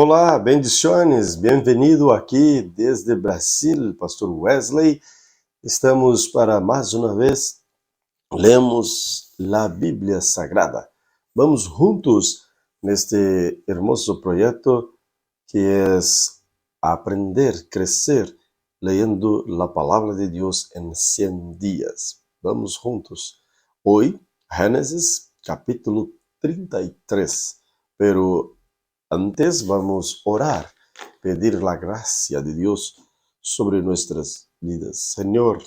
Olá, bendiciones, bem-vindo aqui desde Brasil, Pastor Wesley. Estamos para mais uma vez, lemos a Bíblia Sagrada. Vamos juntos neste hermoso projeto que é aprender, crescer, leyendo a palavra de Deus em 100 dias. Vamos juntos. Hoy, Gênesis capítulo 33, pero antes vamos a orar, pedir la gracia de Dios sobre nuestras vidas. Señor,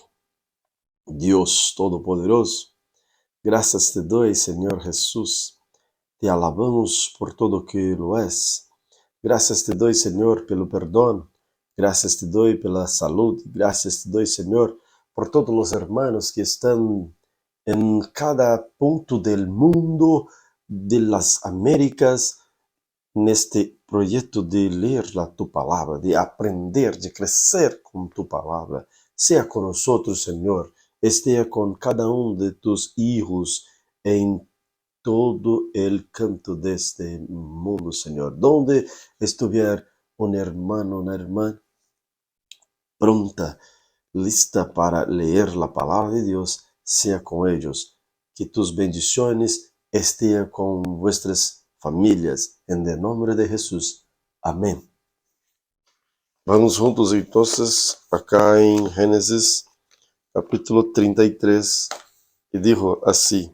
Dios Todopoderoso, gracias te doy, Señor Jesús. Te alabamos por todo que lo es. Gracias te doy, Señor, pelo perdón. Gracias te doy pela salud. Gracias te doy, Señor, por todos los hermanos que están en cada punto del mundo, de las Américas, neste projeto de ler tu palavra, de aprender, de crescer com tu palavra. Seja conosco, Senhor, esteja com cada de tus hijos em todo el canto deste mundo, Senhor. Donde estiver um hermano, uma irmã pronta, lista para ler a palavra de Deus, seja com eles. Que tus bendições estejam com vuestras famílias, en el nombre de Jesús. Amén. Vamos juntos entonces acá en Génesis capítulo 33, y dijo así: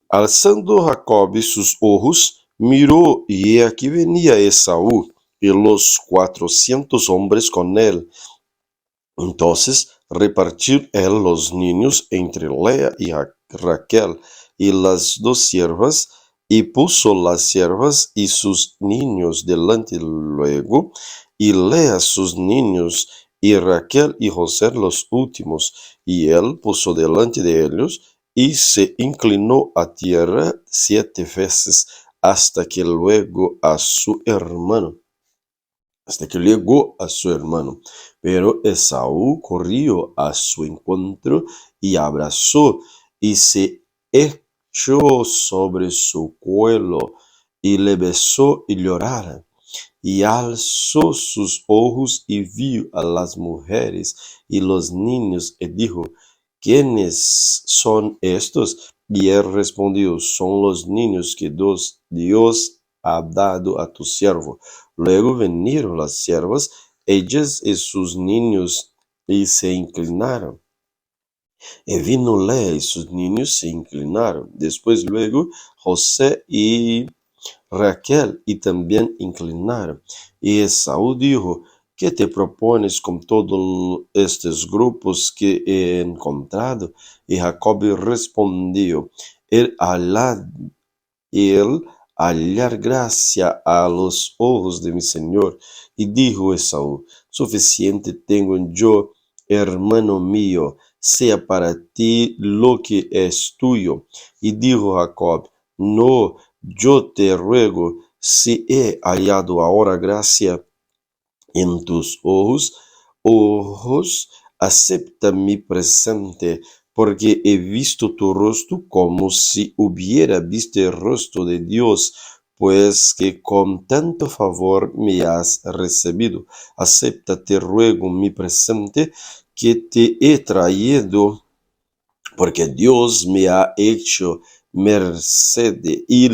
Alzando Jacob sus ojos, miró, y he aquí venía Esaú, y los 400 hombres con él. Entonces repartió él los niños entre Lea y Raquel, y las dos siervas, y puso las siervas y sus niños delante luego, y Lea sus niños, y Raquel y José los últimos, y él puso delante de ellos, y se inclinó a tierra 7 veces, hasta que llegó a su hermano. Pero Esaú corrió a su encuentro y abrazó, y se echó sobre su cuello, y le besó y llorara. Y alzó sus ojos y vio a las mujeres y los niños, y dijo: ¿Quiénes son estos? Y él respondió: son los niños que Dios ha dado a tu siervo. Luego vinieron las siervas, ellas y sus niños, y se inclinaron. Y vino Lea y sus niños se inclinaron. Después luego José y Raquel, y también inclinaron. Y Esaú dijo: ¿Qué te propones con todos estos grupos que he encontrado? Y Jacob respondió: el hallar gracia a los ojos de mi señor. Y dijo Esaú: suficiente tengo yo, hermano mío, sea para ti lo que es tuyo. Y dijo Jacob: no, yo te ruego, si he hallado ahora gracia en tus ojos, acepta mi presente, porque he visto tu rostro como si hubiera visto el rostro de Dios, pues que con tanto favor me has recibido. Acepta, te ruego, mi presente que te he traído, porque Dios me ha hecho merced, y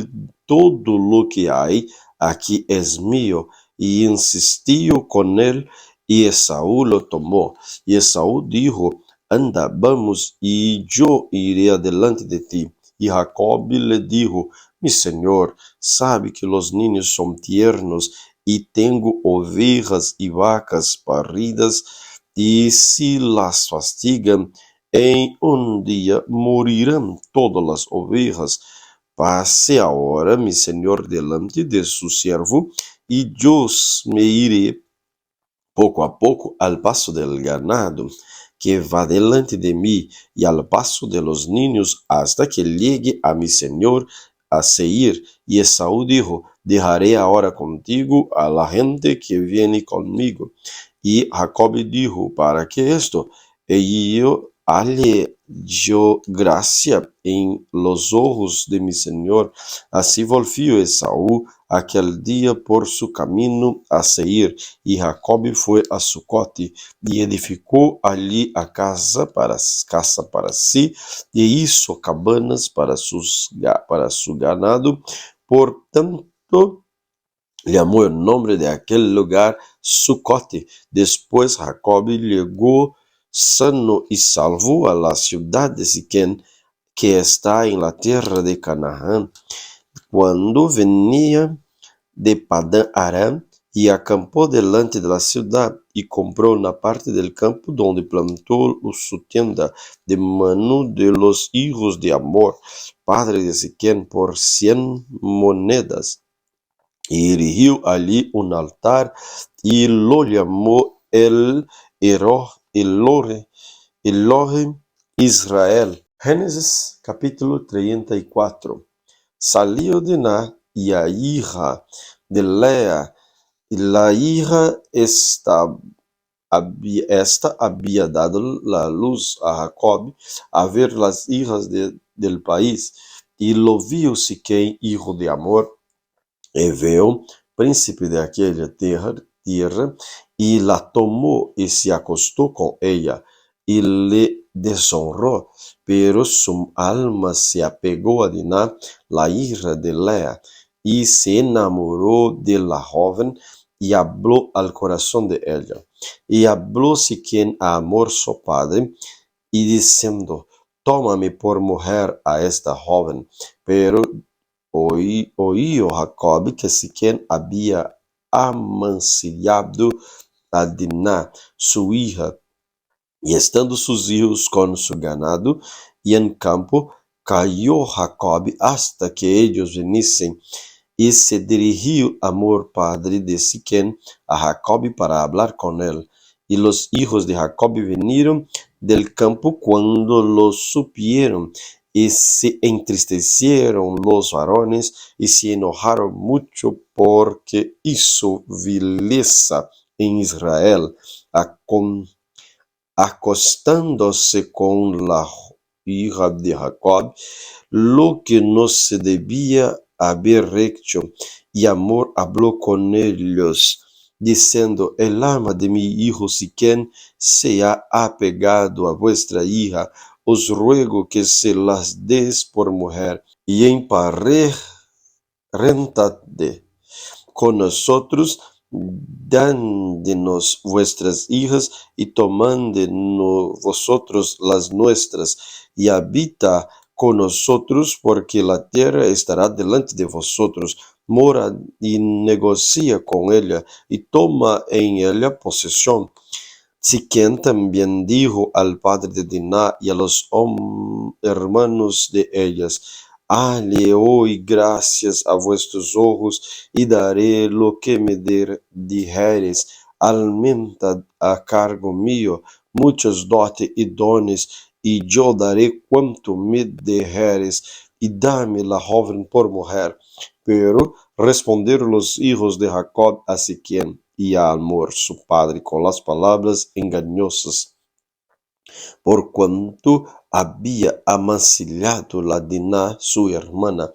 todo lo que hay aquí es mío. Y insistió con él, y Esaú lo tomó. Y Esaú dijo: anda, vamos, y yo iré adelante de ti. Y Jacob le dijo: mi señor sabe que los niños son tiernos, y tengo ovejas y vacas paridas, y si las fastigan, en un día morirán todas las ovejas. Pase ahora mi señor delante de su siervo, y yo me iré poco a poco al paso del ganado que va delante de mí, y al paso de los niños, hasta que llegue a mi señor a Seir. Y Esaú dijo: dejaré ahora contigo a la gente que viene conmigo. Y Jacob dijo: ¿para qué esto? hallé gracia en los ojos de mi Señor. Así volvió Esaú aquel día por su camino a Seir, y Jacob fue a Sucote, y edificó allí a casa para sí, y hizo cabanas para su ganado. Por tanto, llamó el nombre de aquel lugar Sucote. Después Jacob llegó sano y salvo a la ciudad de Siquén, que está en la tierra de Canaán. Cuando venía de Padán Aram, y acampó delante de la ciudad, y compró una parte del campo donde plantó su tienda de mano de los hijos de Amor, padre de Siquén, por 100 monedas. Y erigió allí un altar, y lo llamó el Elohim Israel. Génesis capítulo 34. Salió Diná y a hija de Lea, y la hija esta había dado la luz a Jacob a ver las hijas del país, y lo vio Siquém, hijo de Amor, Eveo, príncipe de aquella tierra, y la tomó y se acostó con ella, y le deshonró. Pero su alma se apegó a Diná, la hija de Lea, y se enamoró de la joven, y habló al corazón de ella. Y habló Siquém a Amor su padre, y diciendo: tómame por mujer a esta joven. Pero oíó Jacob que Siquém había amancillado a Diná, su hija, y estando sus hijos con su ganado y en campo, cayó Jacob hasta que ellos viniesen, y se dirigió Amor, padre de Siquém, a Jacob para hablar con él. Y los hijos de Jacob vinieron del campo cuando lo supieron, y se entristecieron los varones, y se enojaron mucho, porque hizo vileza en Israel, acostándose con la hija de Jacob, lo que no se debía haber hecho. Y Amor habló con ellos, diciendo: el alma de mi hijo Siquém se ha apegado a vuestra hija, os ruego que se las des por mujer, y emparentad con nosotros, dándonos vuestras hijas, y tomad de vosotros las nuestras, y habita con nosotros, porque la tierra estará delante de vosotros. Mora y negocia con ella, y toma en ella posesión. Siquém también dijo al padre de Diná y a los hermanos de ellas: hallé hoy gracias a vuestros ojos, y daré lo que me dijeres. Aumentad a cargo mío muchos dotes y dones, y yo daré cuanto me dijeres, y dame la joven por mujer. Pero respondieron los hijos de Jacob a Siquém y a Amor su padre con las palabras engañosas, por cuanto había amancillado la Diná su hermana.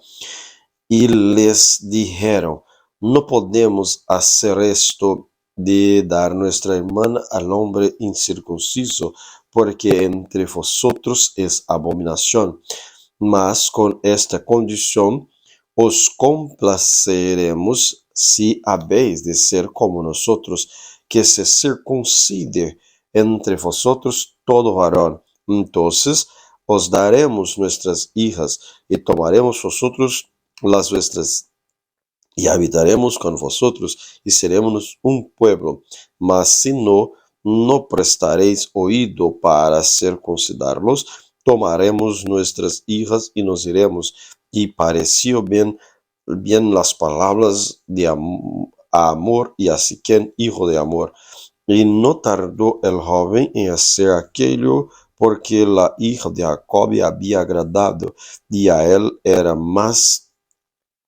Y les dijeron: no podemos hacer esto de dar nuestra hermana al hombre incircunciso, porque entre vosotros es abominación. Mas con esta condición os complaceremos, si habéis de ser como nosotros, que se circuncide entre vosotros todo varón. Entonces os daremos nuestras hijas, y tomaremos vosotros las vuestras, y habitaremos con vosotros, y seremos un pueblo. Mas si no prestaréis oído para circuncidarlos, tomaremos nuestras hijas y nos iremos. Y pareció bien las palabras de Amor y a Siquém, hijo de Amor. Y no tardó el joven en hacer aquello, porque la hija de Jacob había agradado, y a él era más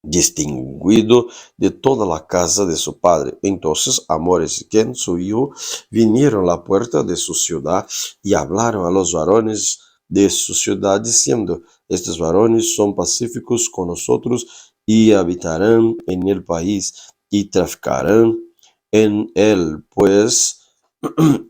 distinguido de toda la casa de su padre. Entonces Hamor y Siquem, su hijo, vinieron a la puerta de su ciudad y hablaron a los varones de su ciudad, diciendo: estos varones son pacíficos con nosotros y habitarán en el país y traficarán en él, pues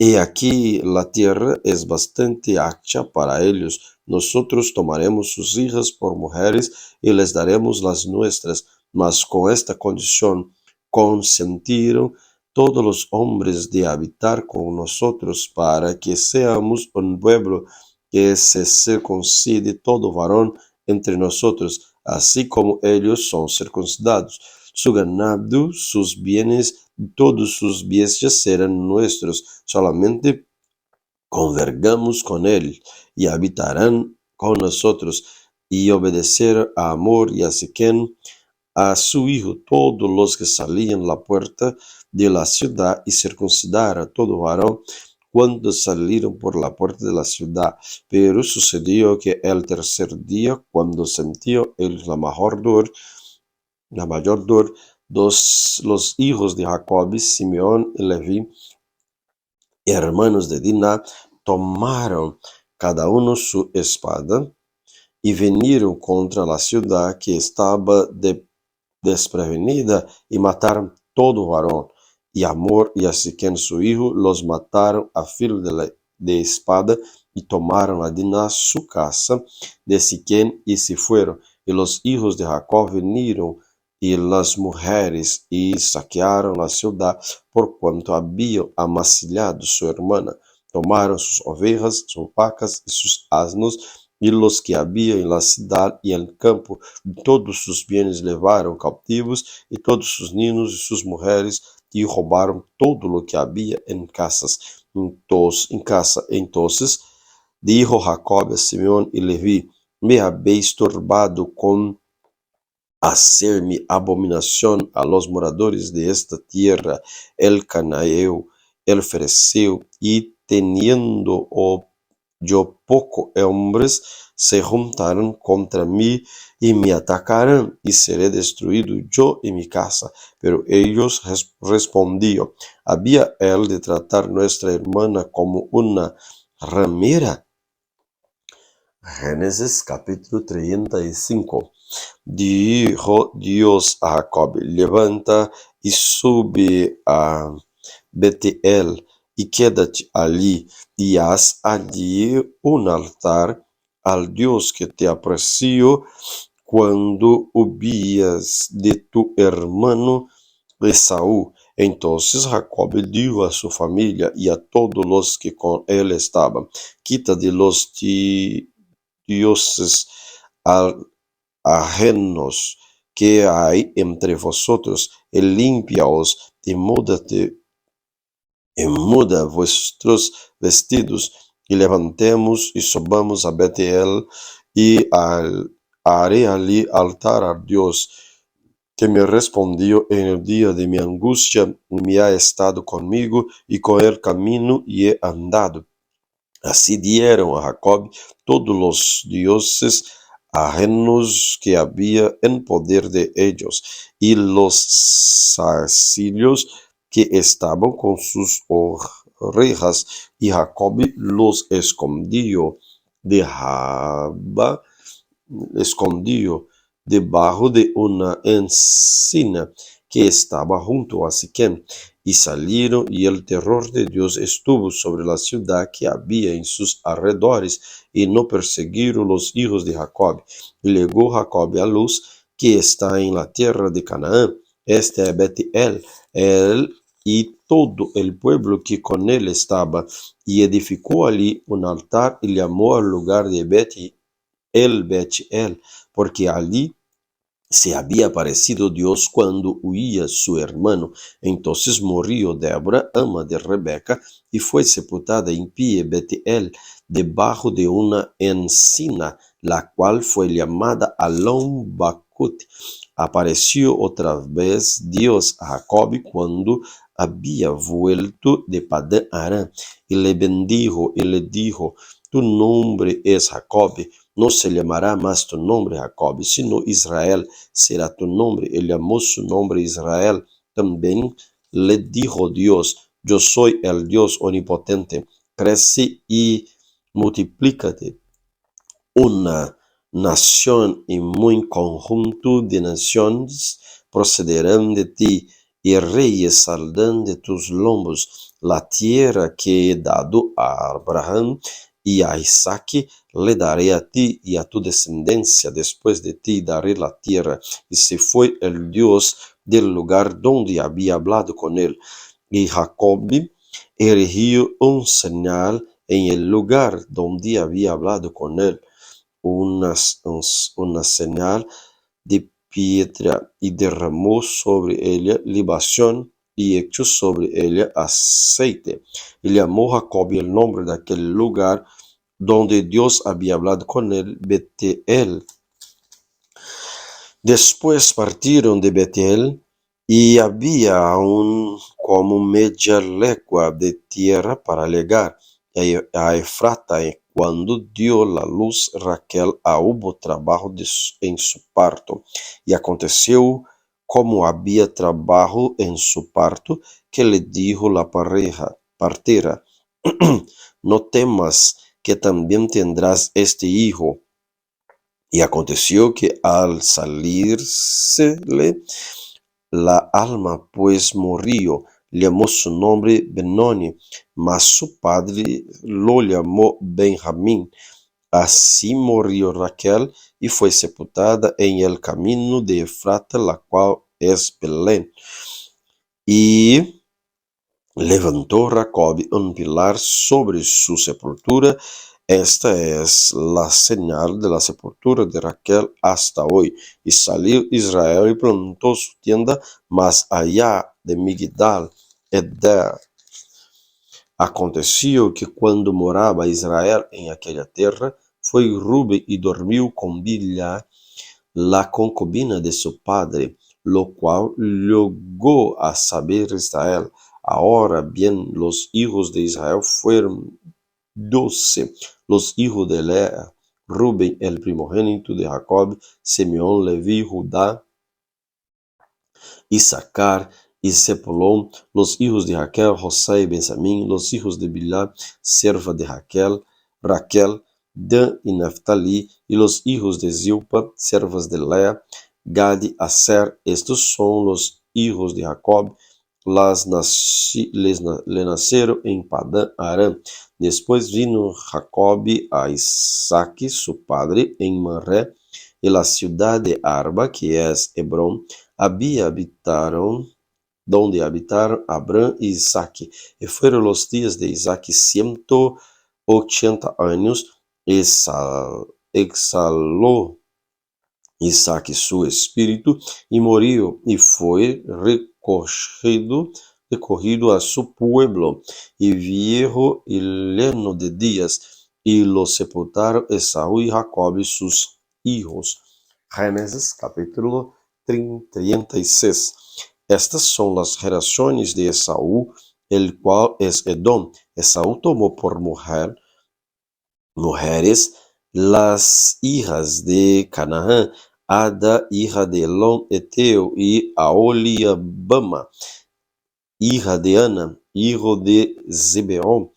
he aquí la tierra es bastante ancha para ellos. Nosotros tomaremos sus hijas por mujeres y les daremos las nuestras. Mas con esta condición consentieron todos los hombres de habitar con nosotros, para que seamos un pueblo, que se circuncide todo varón entre nosotros, así como ellos son circuncidados. Su ganado, sus bienes, todos sus bestias serán nuestros. Solamente convergamos con él y habitarán con nosotros. Y obedecer a Hamor y a Siquem, a su hijo, todos los que salían la puerta de la ciudad, y circuncidar a todo varón cuando salieron por la puerta de la ciudad. Pero sucedió que el tercer día, cuando sintió él la mayor dor, los hijos de Jacob, Simeón y Leví, hermanos de Diná, tomaron cada uno su espada y vinieron contra la ciudad que estaba desprevenida, y mataron todo varón. Y Hamor y a Siquem su hijo los mataron a filo de espada, y tomaron a Diná su casa de Siquem y se fueron. Y los hijos de Jacob vinieron y las mujeres y saquearon la ciudad, por cuanto había amasillado su hermana. Tomaron sus ovejas, sus vacas y sus asnos, y los que había en la ciudad y en el campo, todos sus bienes levaron cautivos, y todos sus niños y sus mujeres, y robaron todo lo que había en casas. Entonces dijo Jacob a Simeón y Leví: me habéis turbado con hacer mi abominación a los moradores de esta tierra, el cananeo, el fereceo, y teniendo yo pocos hombres, se juntaron contra mí y me atacarán, y seré destruido yo y mi casa. Pero ellos respondían: ¿había él de tratar nuestra hermana como una ramera? Génesis capítulo 35. Dijo Dios a Jacob: levanta y sube a Betel y quédate allí, y haz allí un altar al Dios que te apreció cuando huías de tu hermano Esaú. Entonces Jacob dijo a su familia y a todos los que con él estaban: quita de los dioses ajenos que hay entre vosotros, y limpiaos, y muda vuestros vestidos, y levantemos y subamos a Betel, y haré allí altar a Dios, que me respondió en el día de mi angustia, y me ha estado conmigo, y con el camino y he andado. Así dieron a Jacob todos los dioses ajenos que había en poder de ellos, y los sarcillos que estaban con sus orejas, y Jacob los escondió debajo de una encina que estaba junto a Siquem. Y salieron, y el terror de Dios estuvo sobre la ciudad que había en sus alrededores, y no persiguieron los hijos de Jacob. Y legó Jacob a Luz, que está en la tierra de Canaán, este es Betel, él y todo el pueblo que con él estaba, y edificó allí un altar, y llamó al lugar de Betel, porque allí se había aparecido Dios cuando huía su hermano. Entonces murió Débora, ama de Rebeca, y fue sepultada en pie Betel, debajo de una encina, la cual fue llamada Alon Bacut. Apareció otra vez Dios a Jacob cuando había vuelto de Padán Aram, y le bendijo y le dijo: tu nombre es Jacob, no se llamará más tu nombre Jacob, sino Israel será tu nombre. Él llamó su nombre Israel. También le dijo Dios, yo soy el Dios omnipotente, crece y multiplícate. Una nación y muy conjunto de naciones procederán de ti, y reyes saldrán de tus lombos. La tierra que he dado a Abraham y a Isaac le daré a ti y a tu descendencia después de ti daré la tierra. Y se fue el Dios del lugar donde había hablado con él. Y Jacob erigió un señal en el lugar donde había hablado con él, una señal de piedra, y derramó sobre ella libación y echó sobre ella aceite. Y llamó Jacob el nombre de aquel lugar donde Dios había hablado con él, Betel. Después partieron de Betel, y había aún como media legua de tierra para llegar a Efrata. Cuando dio la luz Raquel, hubo trabajo en su parto. Y aconteció, como había trabajo en su parto, que le dijo la partera, no temas, que también tendrás este hijo. Y aconteció que al salírsele la alma, pues murió, llamó su nombre Benoni, mas su padre lo llamó Benjamín. Así murió Raquel y fue sepultada en el camino de Efrata, la cual es Belén. Y levantó Jacob un pilar sobre su sepultura. Esta es la señal de la sepultura de Raquel hasta hoy. Y salió Israel y plantó su tienda más allá de Migdal Eder. Aconteció que cuando moraba Israel en aquella tierra, fue Rubén y dormió con Bilha, la concubina de su padre, lo cual llegó a saber Israel. Ahora bien, los hijos de Israel fueron 12, los hijos de Lea: Rubén, el primogénito de Jacob; Simeón, Leví, Judá, Isaacar y Zebulón; los hijos de Raquel, José y Benjamín; los hijos de Bilha, serva de Raquel, Dan y Neftalí; y los hijos de Zilpa, servas de Lea, Gad y Aser. Estos son los hijos de Jacob. Le nacieron en Padán Aram. Después vino Jacob a Isaac su padre en Mamre, y la ciudad de Arba, que es Hebrón, donde habitaron Abraham y Isaac. Y fueron los días de Isaac 180 años, y exhaló Isaac su espíritu y murió, y fue recogido a su pueblo, y viejo y lleno de días, y lo sepultaron Esaú y Jacob y sus hijos. Génesis capítulo 36. Estas son las generaciones de Esaú, el cual es Edom. Esaú tomó por mujeres las hijas de Canaán: Ada, hija de Elón Eteo, y Aholibama, hija de Ana, hijo de Zibeón,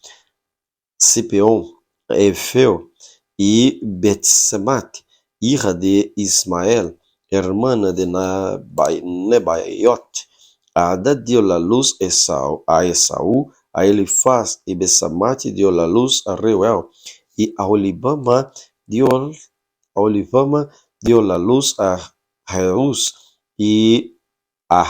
Efeo, y Betsemat, hija de Ismael, hermana de Nebaiot. Ada dio la luz a Esaú, a Elifaz, y Betsemat dio la luz a Reuel, y Aholibama dio la luz a Jeús, y a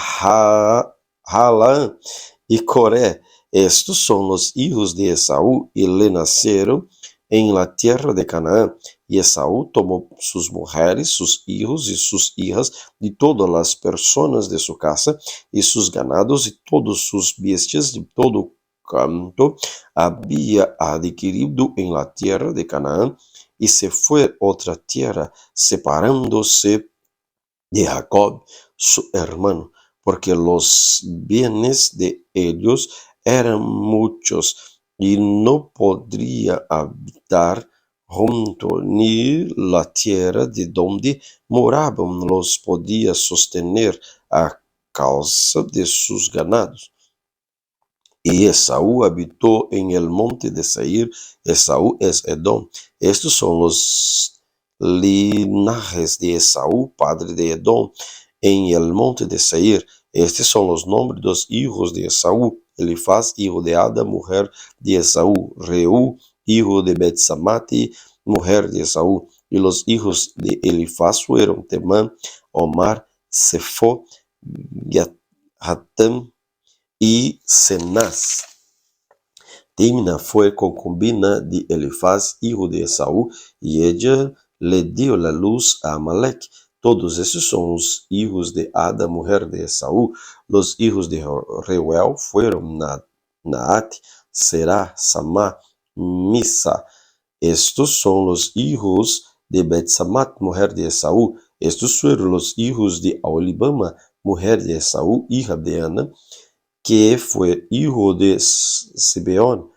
Jalán y Coré. Estos son los hijos de Esaú, y le nacieron en la tierra de Canaán. Y Esaú tomó sus mujeres, sus hijos y sus hijas, y todas las personas de su casa, y sus ganados, y todos sus bestias, y todo cuanto había adquirido en la tierra de Canaán, y se fue a otra tierra, separándose de Jacob, su hermano, porque los bienes de ellos eran muchos, y no podría habitar junto, ni la tierra de donde moraban los podía sostener a causa de sus ganados. Y Esaú habitó en el monte de Seir. Esaú es Edom. Estos son los linajes de Esaú, padre de Edom, en el monte de Seir. Estos son los nombres de los hijos de Esaú: Elifaz, hijo de Ada, mujer de Esaú; Reú, hijo de Betsamati, mujer de Esaú. Y los hijos de Elifaz fueron Temán, Omar, Sefo, Hatam y Cenaz. Timna fue concubina de Elifaz, hijo de Esaú, y ella le dio la luz a Amalek. Todos esos son los hijos de Ada, mujer de Esaú. Los hijos de Reuel fueron Naat, Será, Samá, Misa. Estos son los hijos de Betsamat, mujer de Esaú. Estos fueron los hijos de Aholibama, mujer de Esaú, hija de Ana, que fue hijo de Sibeón.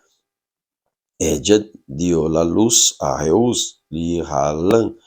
Ella dio la luz a Jeús y Jalán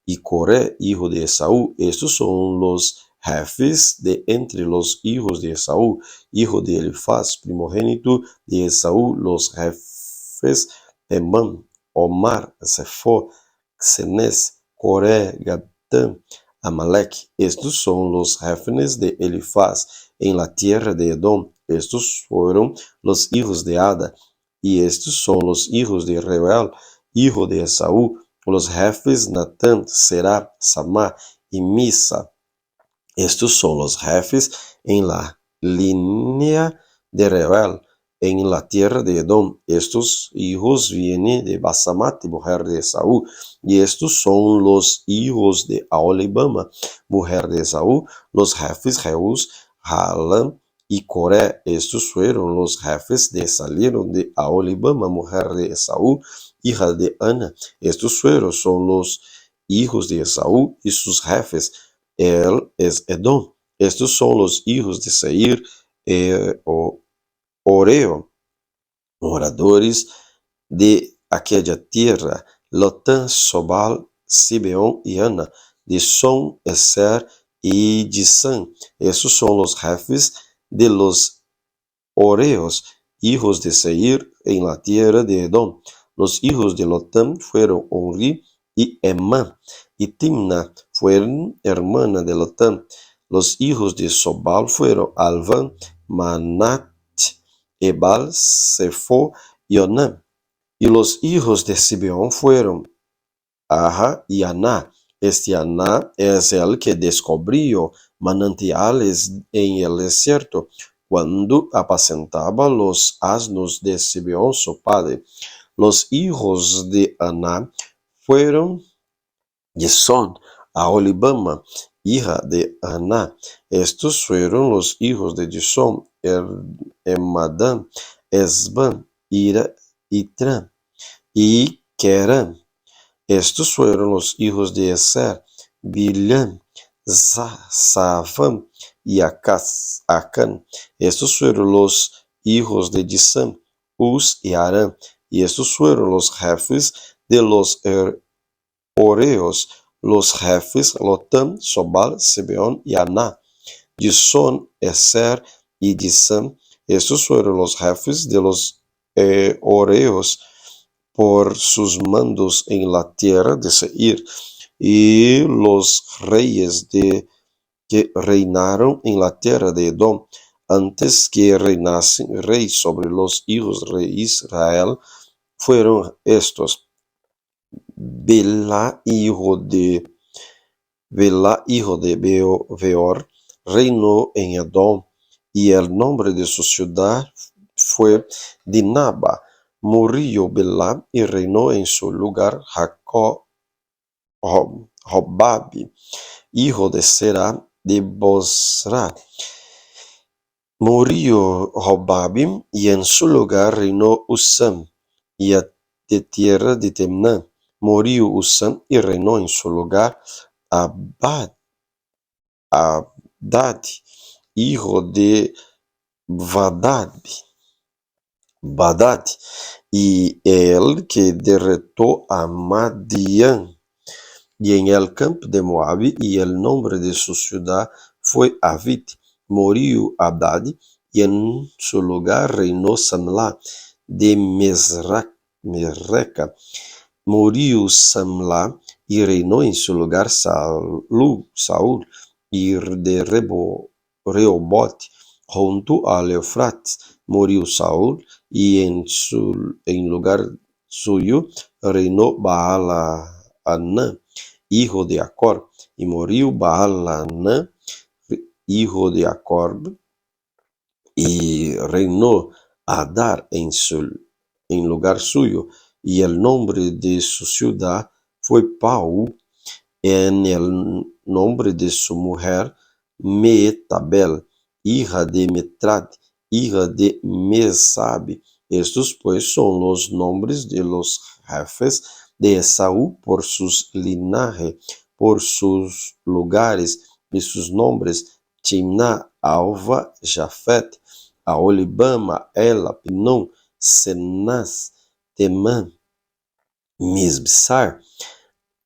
y Coré, hijo de Esaú. Estos son los jefes de entre los hijos de Esaú, hijo de Elifaz, primogénito de Esaú. Los jefes Temán, Omar, Sefo, Cenez, Coré, Gatán, Amalek. Estos son los jefes de Elifaz en la tierra de Edom. Estos fueron los hijos de Ada. Y estos son los hijos de Reuel, hijo de Esaú, los jefes Natán, Será, Samá y Misa. Estos son los jefes en la línea de Reuel, en la tierra de Edom. Estos hijos vienen de Basamat, mujer de Esaú. Y estos son los hijos de Aholibama, mujer de Esaú, los jefes Jeús, Jalán y Coré. Estos fueron los jefes de salieron de Aholibama, mujer de Esaú, hija de Ana. Estos son los hijos de Esaú y sus jefes. Él es Edom. Estos son los hijos de Seir, Oreo, moradores de aquella tierra: Lotán, Sobal, Sibeón y Ana, Dison, Eser y Disán. Estos son los jefes de los Oreos, hijos de Seir, en la tierra de Edom. Los hijos de Lotán fueron Onri y Emá y Timna, fueron hermana de Lotán. Los hijos de Sobal fueron Alván, Manat, Ebal, Sefo y Onam. Y los hijos de Sibeón fueron Aha y Aná. Este Aná es el que descubrió manantiales en el desierto cuando apacentaba los asnos de Sibeón su padre. Los hijos de Aná fueron Gesón, Aholibama, hija de Aná. Estos fueron los hijos de Gesón: Emadán, Esbán, Itran y Querán. Estos fueron los hijos de Eser: Bilhán, Safán y Acán. Estos fueron los hijos de Disán: Uz y Arán. Y estos fueron los jefes de los Oreos, los jefes Lotán, Sobal, Sibeón y Aná. Disón, Eser y Disán. Estos fueron los jefes de los Oreos por sus mandos en la tierra de Seir. Y los reyes que reinaron en la tierra de Edom, antes que reinase rey sobre los hijos de Israel, fueron estos: Bela, hijo de Beor, reinó en Edom, y el nombre de su ciudad fue Dinaba. Murió Bela y reinó en su lugar Jobabi, hijo de Será de Bosra. Murió Jobabi y en su lugar reinó Usam, y de tierra de Temná. Murió Usam y reinó en su lugar Abdad, hijo de Vadabi. Badad, y el que derrotó a Madián, y en el campo de Moab, y el nombre de su ciudad fue Avit. Murió Hadad, y en su lugar reinó Samla de Mesreca. Murió Samla, y reinó en su lugar Saúl, y de Rehoboth, junto al Eufrates. Murió Saúl, y en lugar suyo reinó Baal-Hanán, hijo de Acor. Y murió Baal-Hanán, hijo de Acor, y reinó Hadar en lugar suyo, y el nombre de su ciudad fue Pau. En el nombre de su mujer Meetabel, hija de Metrad, hija de Mesabe. Estos pues son los nombres de los jefes de Esaú por sus linajes, por sus lugares y sus nombres: Timná, Alva, Jafet, Aholibama, Ela, Pinón, Cenaz, Temã, Misbsar,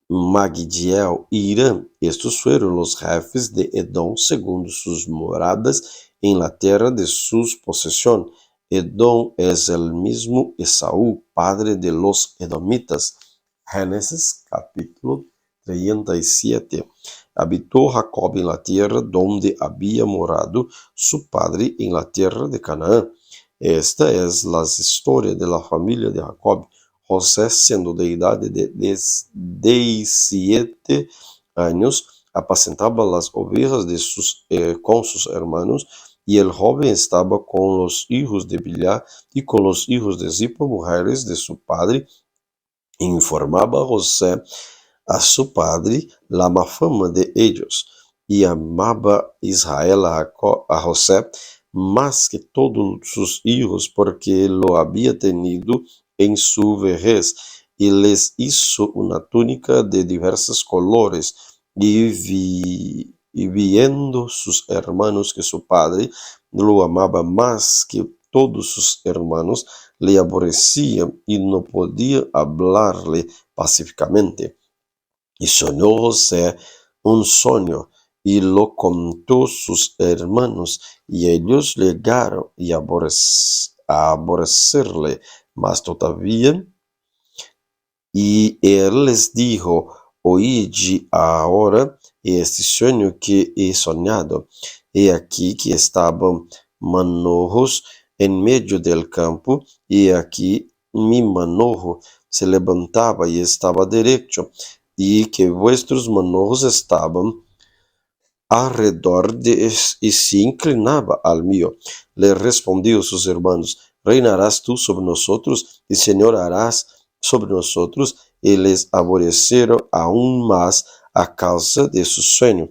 Magdiel y Irán. Estos fueron los jefes de Edom según sus moradas en la tierra de sus posesión. Edom es el mismo Esaú, padre de los edomitas. Génesis capítulo 37. Habitó Jacob en la tierra donde había morado su padre, en la tierra de Canaán. Esta es la historia de la familia de Jacob. José, siendo de edad de 17 años, apacentaba las ovejas con sus hermanos, y el joven estaba con los hijos de Bilhá y con los hijos de Zipa, mujeres de su padre. Informaba José a su padre la mafama de ellos, y amaba Israel a José más que todos sus hijos, porque lo había tenido en su vejez, y les hizo una túnica de diversos colores. Y viendo sus hermanos que su padre lo amaba más que todos sus hermanos, le aborrecían y no podía hablarle pacíficamente. Y soñó José un sueño, y lo contó a sus hermanos, y ellos llegaron a aborrecerle más todavía. Y él les dijo: oíd ahora este sueño que he soñado. He aquí que estaban manojos en medio del campo, y aquí mi manojo se levantaba y estaba derecho, y que vuestros manojos estaban alrededor y se inclinaba al mío. Le respondió sus hermanos: reinarás tú sobre nosotros y señorarás sobre nosotros. Y les aborrecieron aún más a causa de su sueño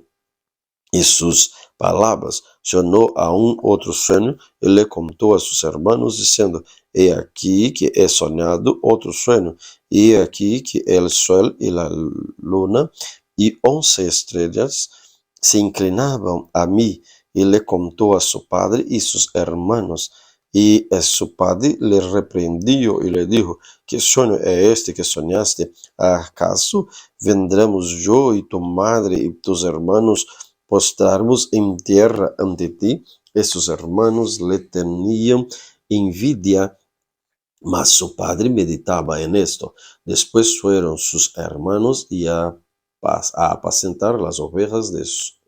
y sus palabras. Sonó aún otro sueño, y le contó a sus hermanos, diciendo: he aquí que he soñado otro sueño, y he aquí que el sol y la luna y 11 estrellas se inclinaban a mí. Y le contó a su padre y sus hermanos. Y su padre le reprendió y le dijo: ¿qué sueño es este que soñaste? ¿Acaso vendremos yo y tu madre y tus hermanos postrarnos en tierra ante ti? Sus hermanos le tenían envidia, mas su padre meditaba en esto. Después fueron sus hermanos a apacentar las ovejas de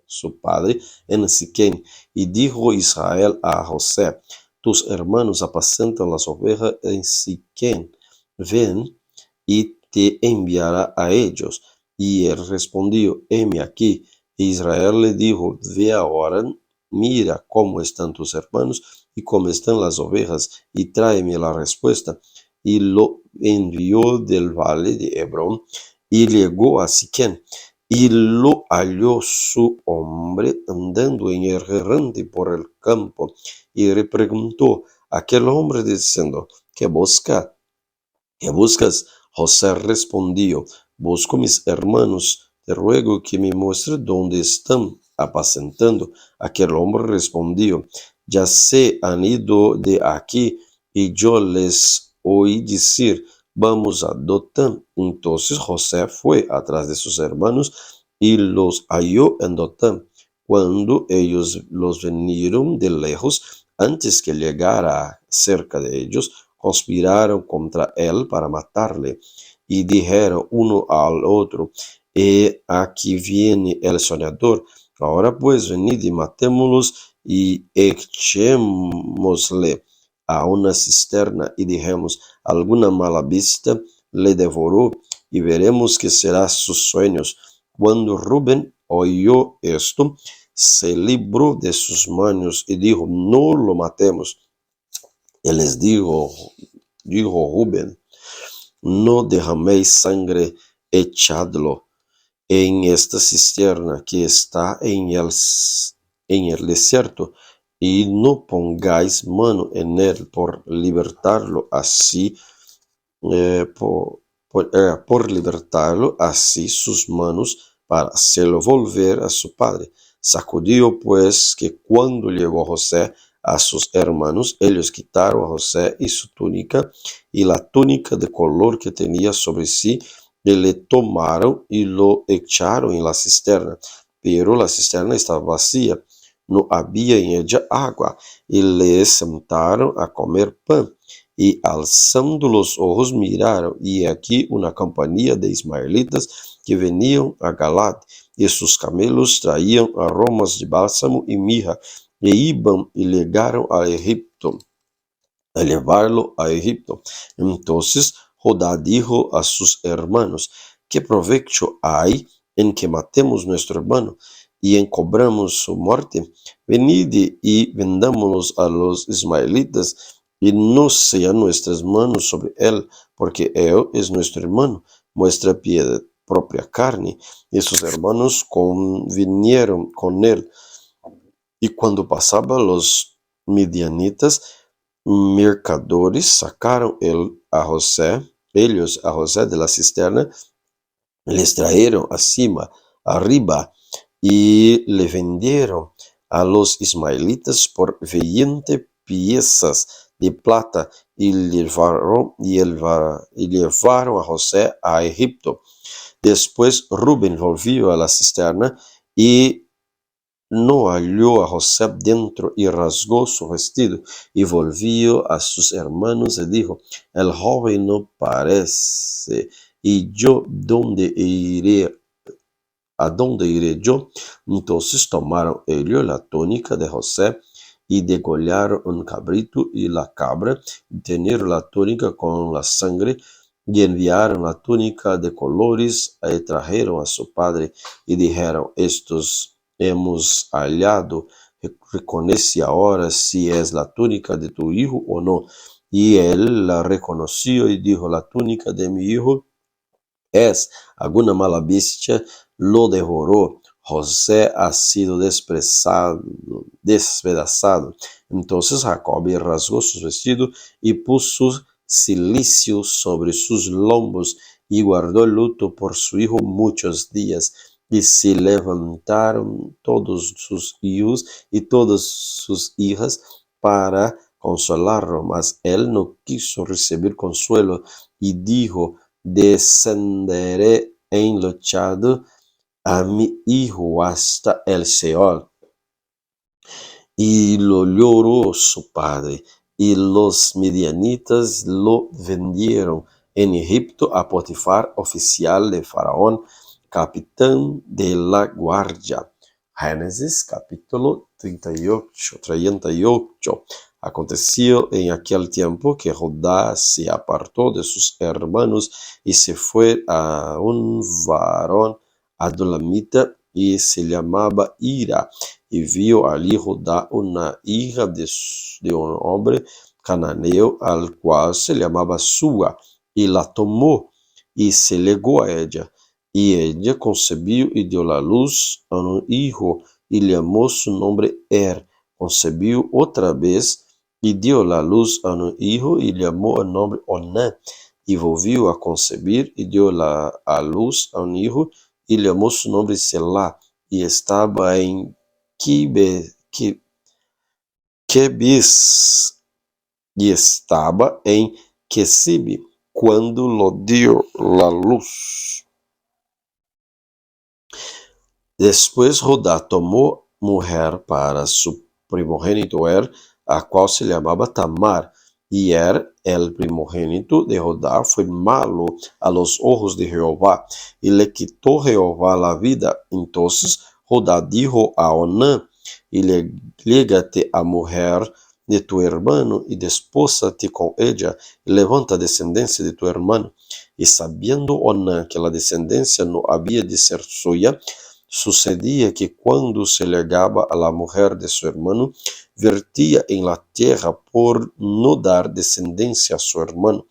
su padre en Siquem. Y dijo Israel a José: tus hermanos apacentan las ovejas en Siquem. Ven, y te enviará a ellos. Y él respondió: heme aquí. Israel le dijo: ve ahora, mira cómo están tus hermanos y cómo están las ovejas, y tráeme la respuesta. Y lo envió del valle de Hebrón, y llegó a Siquem, y lo halló su hombre andando errante por el campo, y le preguntó a aquel hombre diciendo: ¿qué buscas? José respondió: busco mis hermanos, te ruego que me muestres dónde están apacentando. Aquel hombre respondió: ya se han ido de aquí, y yo les oí decir, vamos a Dotán. Entonces José fue atrás de sus hermanos y los halló en Dotán. Cuando ellos los vinieron de lejos, antes que llegara cerca de ellos, conspiraron contra él para matarle. Y dijeron uno al otro, aquí viene el soñador. Ahora pues venid y matémoslos y echémosle a una cisterna y dijemos, alguna mala bestia le devoró y veremos qué será sus sueños. Cuando Rubén oyó esto, se libró de sus manos y dijo, no lo matemos. Y les dijo Rubén, no derraméis sangre, echadlo en esta cisterna que está en el desierto, y no pongáis mano en él por libertarlo así, por libertarlo así sus manos para hacerlo volver a su padre. Sacudió pues que cuando llegó José a sus hermanos, ellos quitaron a José y su túnica y la túnica de color que tenía sobre sí, y le tomaron y lo echaron en la cisterna. Pero la cisterna estaba vacía, no había en ella agua, y le sentaron a comer pan. Y alzando los ojos miraron, y aquí una compañía de ismaelitas que venían a Galad, y sus camelos traían aromas de bálsamo y mirra, e iban y llegaron a Egipto, a llevarlo a Egipto. Entonces Judá dijo a sus hermanos, ¿qué provecho hay en que matemos nuestro hermano y encobramos su muerte? Venid y vendámonos a los ismaelitas, y no sean nuestras manos sobre él, porque él es nuestro hermano, nuestra propia carne. Y sus hermanos convinieron con él. Y cuando pasaban los midianitas, mercadores, sacaron ellos a José de la cisterna, les trajeron arriba, y le vendieron a los ismaelitas por 20 piezas de plata, y llevaron a José a Egipto. Después Rubén volvió a la cisterna y no halló a José dentro, y rasgó su vestido y volvió a sus hermanos y dijo, el joven no parece, y yo ¿a dónde iré yo? Entonces tomaron ellos la túnica de José y degollaron un cabrito y la cabra, y tenieron la túnica con la sangre, y enviaron la túnica de colores y trajeron a su padre y dijeron, estos hemos hallado, reconoce ahora si es la túnica de tu hijo o no. Y él la reconoció y dijo, la túnica de mi hijo es. Alguna mala bestia lo devoró. José ha sido despedazado. Entonces Jacob rasgó sus vestidos y puso cilicio sobre sus lombos y guardó el luto por su hijo muchos días. Y se levantaron todos sus hijos y todas sus hijas para consolarlo, mas él no quiso recibir consuelo y dijo, descenderé enluchado a mi hijo hasta el Seol. Y lo lloró su padre, y los midianitas lo vendieron en Egipto a Potifar, oficial de Faraón, capitán de la guardia. Génesis capítulo 38. Aconteció en aquel tiempo que Judá se apartó de sus hermanos y se fue a un varón adulamita y se llamaba Ira, y vio allí Judá una hija de un hombre cananeo al cual se llamaba Sua, y la tomó y se legó a ella. Y ella concebió y dio la luz a un hijo y llamó su nombre Concebió otra vez y dio la luz a un hijo y llamó el nombre Onán. Y volvió a concebir y dio a luz a un hijo y llamó su nombre Selah. Y estaba en Quebes e estava em Quesibe quando lo dio la luz. Después Judá tomou mulher para su primogênito a qual se chamava Tamar, e el primogênito de Judá foi malo a los ojos de Jehová, e le quitó Jehová la vida. Entonces Judá dijo a Onã: Légate a mujer de tu hermano y despósate con ella, y levanta descendencia de tu hermano. Y sabiendo Onã que la descendencia no había de ser suya, sucedía que cuando se llegaba a la mujer de su hermano, vertía en la tierra por no dar descendencia a su hermano,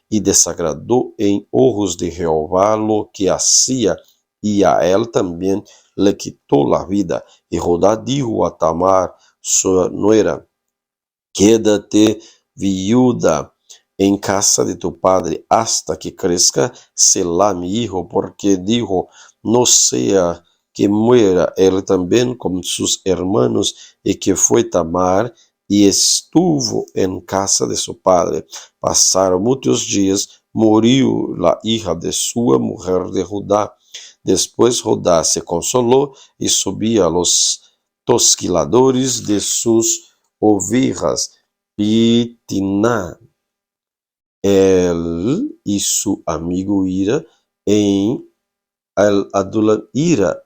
y desagradó en ojos de Jehová lo que hacía, y a él también le quitó la vida. Y Judá dijo a Tamar, su nuera: Quédate viuda en casa de tu padre hasta que crezca Selá mi hijo, porque dijo: no sea que muera él también con sus hermanos. Y que fue Tamar y estuvo en casa de su padre. Pasaron muchos días, murió la hija de su mujer de Judá. Después Judá se consoló y subía a los tosquiladores de sus ovejas, y Tiná, él y su amigo Ira en el adulamita,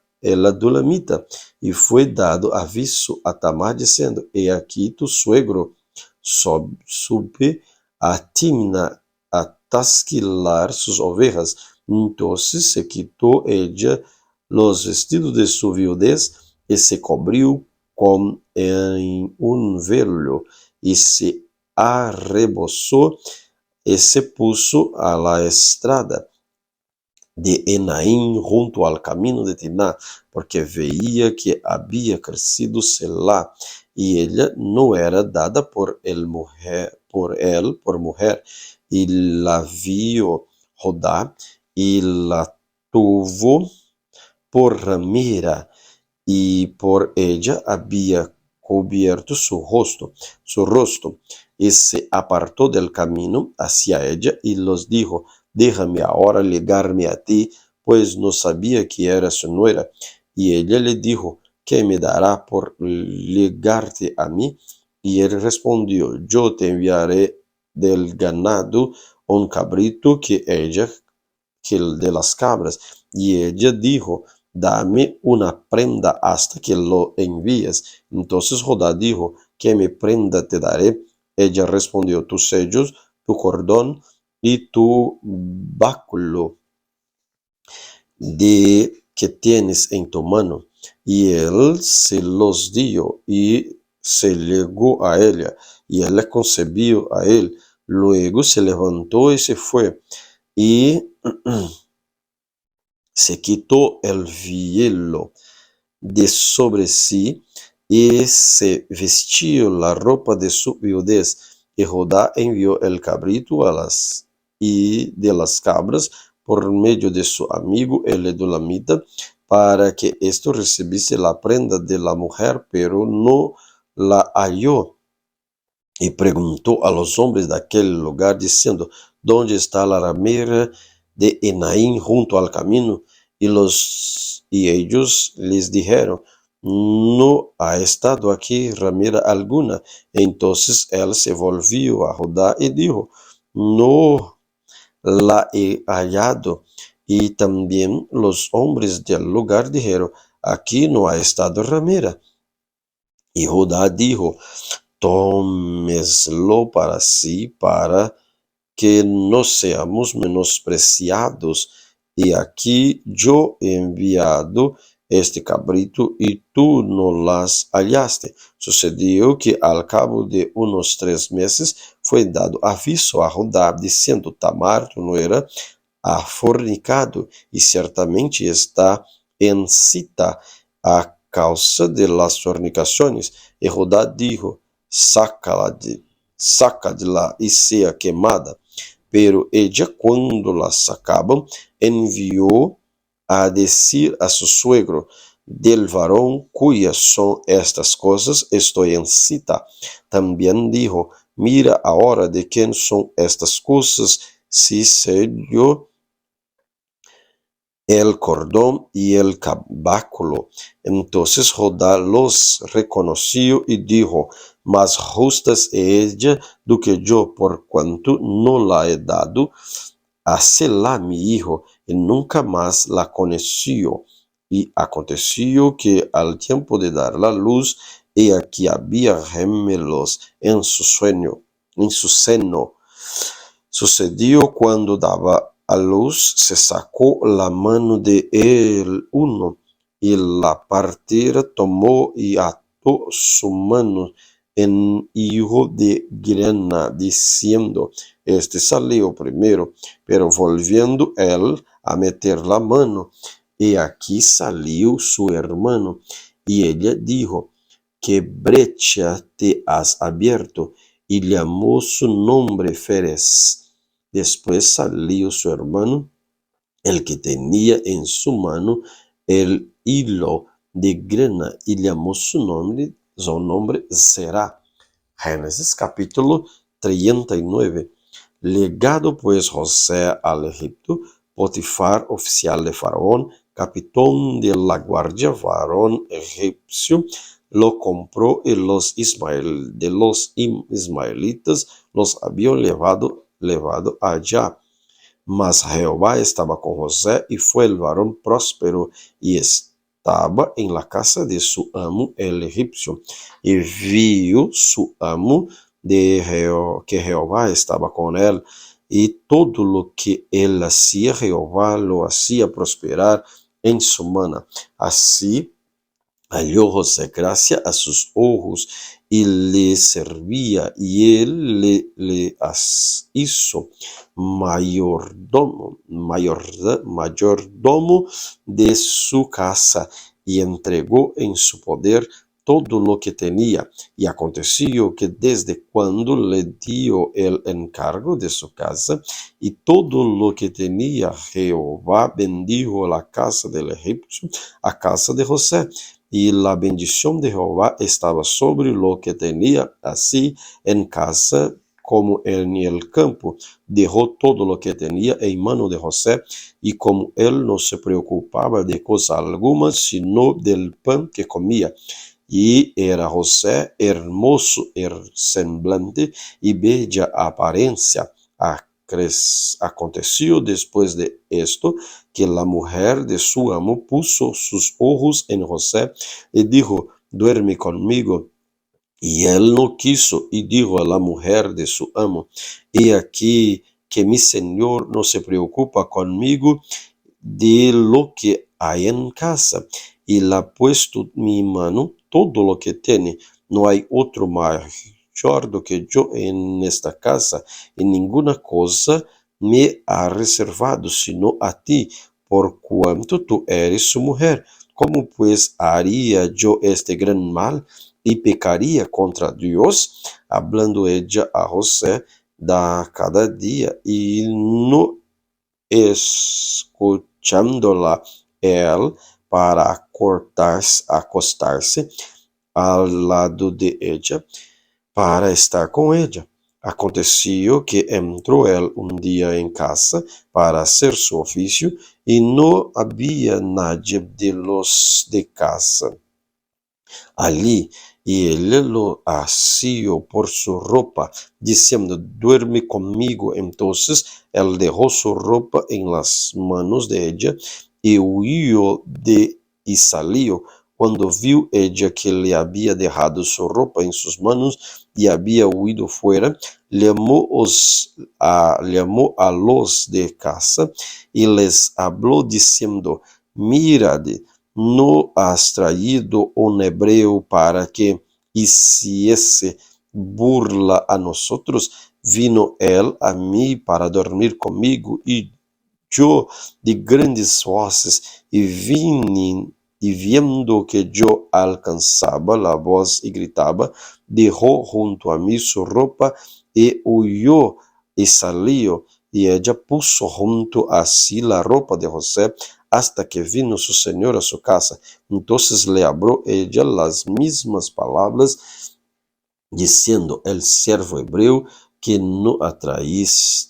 y fue dado aviso a Tamar diciendo: he aquí tu suegro sube a Timna a tasquilar sus ovejas. Entonces se quitó ella los vestidos de su viudez y se cubrió con un velo, y se arrebozó y se puso a la estrada de Enaim junto al camino de Tiná, porque veía que había crecido Selá, y ella no era dada por él por mujer, y la vio Judá, y la tuvo por ramera, y por ella había cubierto su rostro, y se apartó del camino hacia ella, y los dijo: déjame ahora ligarme a ti, pues no sabía que era su nuera. Y ella le dijo: ¿qué me dará por ligarte a mí? Y él respondió: yo te enviaré del ganado un cabrito que de las cabras. Y ella dijo: dame una prenda hasta que lo envíes. Entonces Judá dijo: ¿qué me prenda te daré? Ella respondió: tus sellos, tu cordón y tu báculo que tienes en tu mano. Y él se los dio, y se llegó a ella, y ella concebió a él. Luego se levantó y se fue, y se quitó el velo de sobre sí, y se vistió la ropa de su viudez. Y Judá envió el cabrito y de las cabras por medio de su amigo el edolamita, para que éste recibiese la prenda de la mujer, pero no la halló. Y preguntó a los hombres de aquel lugar, diciendo: ¿dónde está la ramera de Enaim junto al camino? Y ellos les dijeron: no ha estado aquí ramera alguna. Entonces él se volvió a Judá y dijo: no la he hallado. Y también los hombres del lugar dijeron: aquí no ha estado ramera. Y Judá dijo: tómeslo para sí, para que no seamos menospreciados. Y aquí yo he enviado este cabrito, y tú no las hallaste. Sucedió que al cabo de unos 3 meses fue dado aviso a Judá, diciendo: Tamar, tu nuera, ha fornicado, y ciertamente está encinta a causa de las fornicaciones. Y Judá dijo: sácala y sea quemada. Pero ella, cuando la sacaban, envió a decir a su suegro: del varón cuyas son estas cosas, estoy en cita. También dijo, mira ahora de quién son estas cosas, si sé yo el cordón y el cabáculo. Entonces Judá los reconoció y dijo, más justa es ella do que yo, por cuanto no la he dado a Selá mi hijo, y nunca más la conoció. Y aconteció que al tiempo de dar la luz, he aquí había gemelos en su seno. Sucedió cuando daba a luz, se sacó la mano de el uno, y la partera tomó y ató su mano en hijo de grana, diciendo, este salió primero, pero volviendo él a meter la mano, y aquí salió su hermano, y ella dijo, ¿qué brecha te has abierto? Y llamó su nombre Ferez. Después salió su hermano, el que tenía en su mano el hilo de grana, y llamó su nombre Será. Génesis capítulo 39. Legado pues José al Egipto, Potifar, oficial de Faraón, capitán de la guardia, varón egipcio, lo compró, y los ismaelitas los habían levado allá. Mas Jehová estaba con José, y fue el varón próspero, y estaba en la casa de su amo el egipcio. Y vio su amo que Jehová estaba con él, y todo lo que él hacía, Jehová lo hacía prosperar en su mano. Así halló José gracia a sus ojos, y le servía, y él le hizo mayordomo de su casa, y entregó en su poder todo lo que tenía. Y aconteció que desde cuando le dio el encargo de su casa y todo lo que tenía, Jehová bendijo la casa del egipcio a casa de José. Y la bendición de Jehová estaba sobre lo que tenía, así en casa como en el campo. Dejó todo lo que tenía en mano de José, y como él no se preocupaba de cosa alguna, sino del pan que comía. Y era José hermoso semblante y bella apariencia. Aconteció después de esto que la mujer de su amo puso sus ojos en José y dijo, duerme conmigo. Y él no quiso, y dijo a la mujer de su amo, he aquí que mi señor no se preocupa conmigo de lo que hay en casa, y le ha puesto mi mano todo lo que tiene. No hay otro mayor do que yo en esta casa, y ninguna cosa me ha reservado sino a ti, por cuanto tú eres su mujer. ¿Cómo pues haría yo este gran mal y pecaría contra Dios? Hablando ella a José da cada día, y no escuchándola él para acostarse al lado de ella, para estar con ella. Aconteció que entró él un día en casa para hacer su oficio, y no había nadie de los de casa allí, y él lo asió por su ropa, diciendo, duerme conmigo. Entonces él dejó su ropa en las manos de ella, y huyó y salió. Cuando vio ella que le había dejado su ropa en sus manos y había huido fuera, llamó a los de casa y les habló diciendo, mirad, ¿no has traído un hebreo para que hiciese burla a nosotros? Vino él a mí para dormir conmigo, y yo de grandes voces, y viendo que yo alcanzaba la voz y gritaba, dejó junto a mí su ropa y huyó y salió. Y ella puso junto a sí la ropa de José, hasta que vino su señor a su casa. Entonces le habló ella las mismas palabras, diciendo: el siervo hebreo que no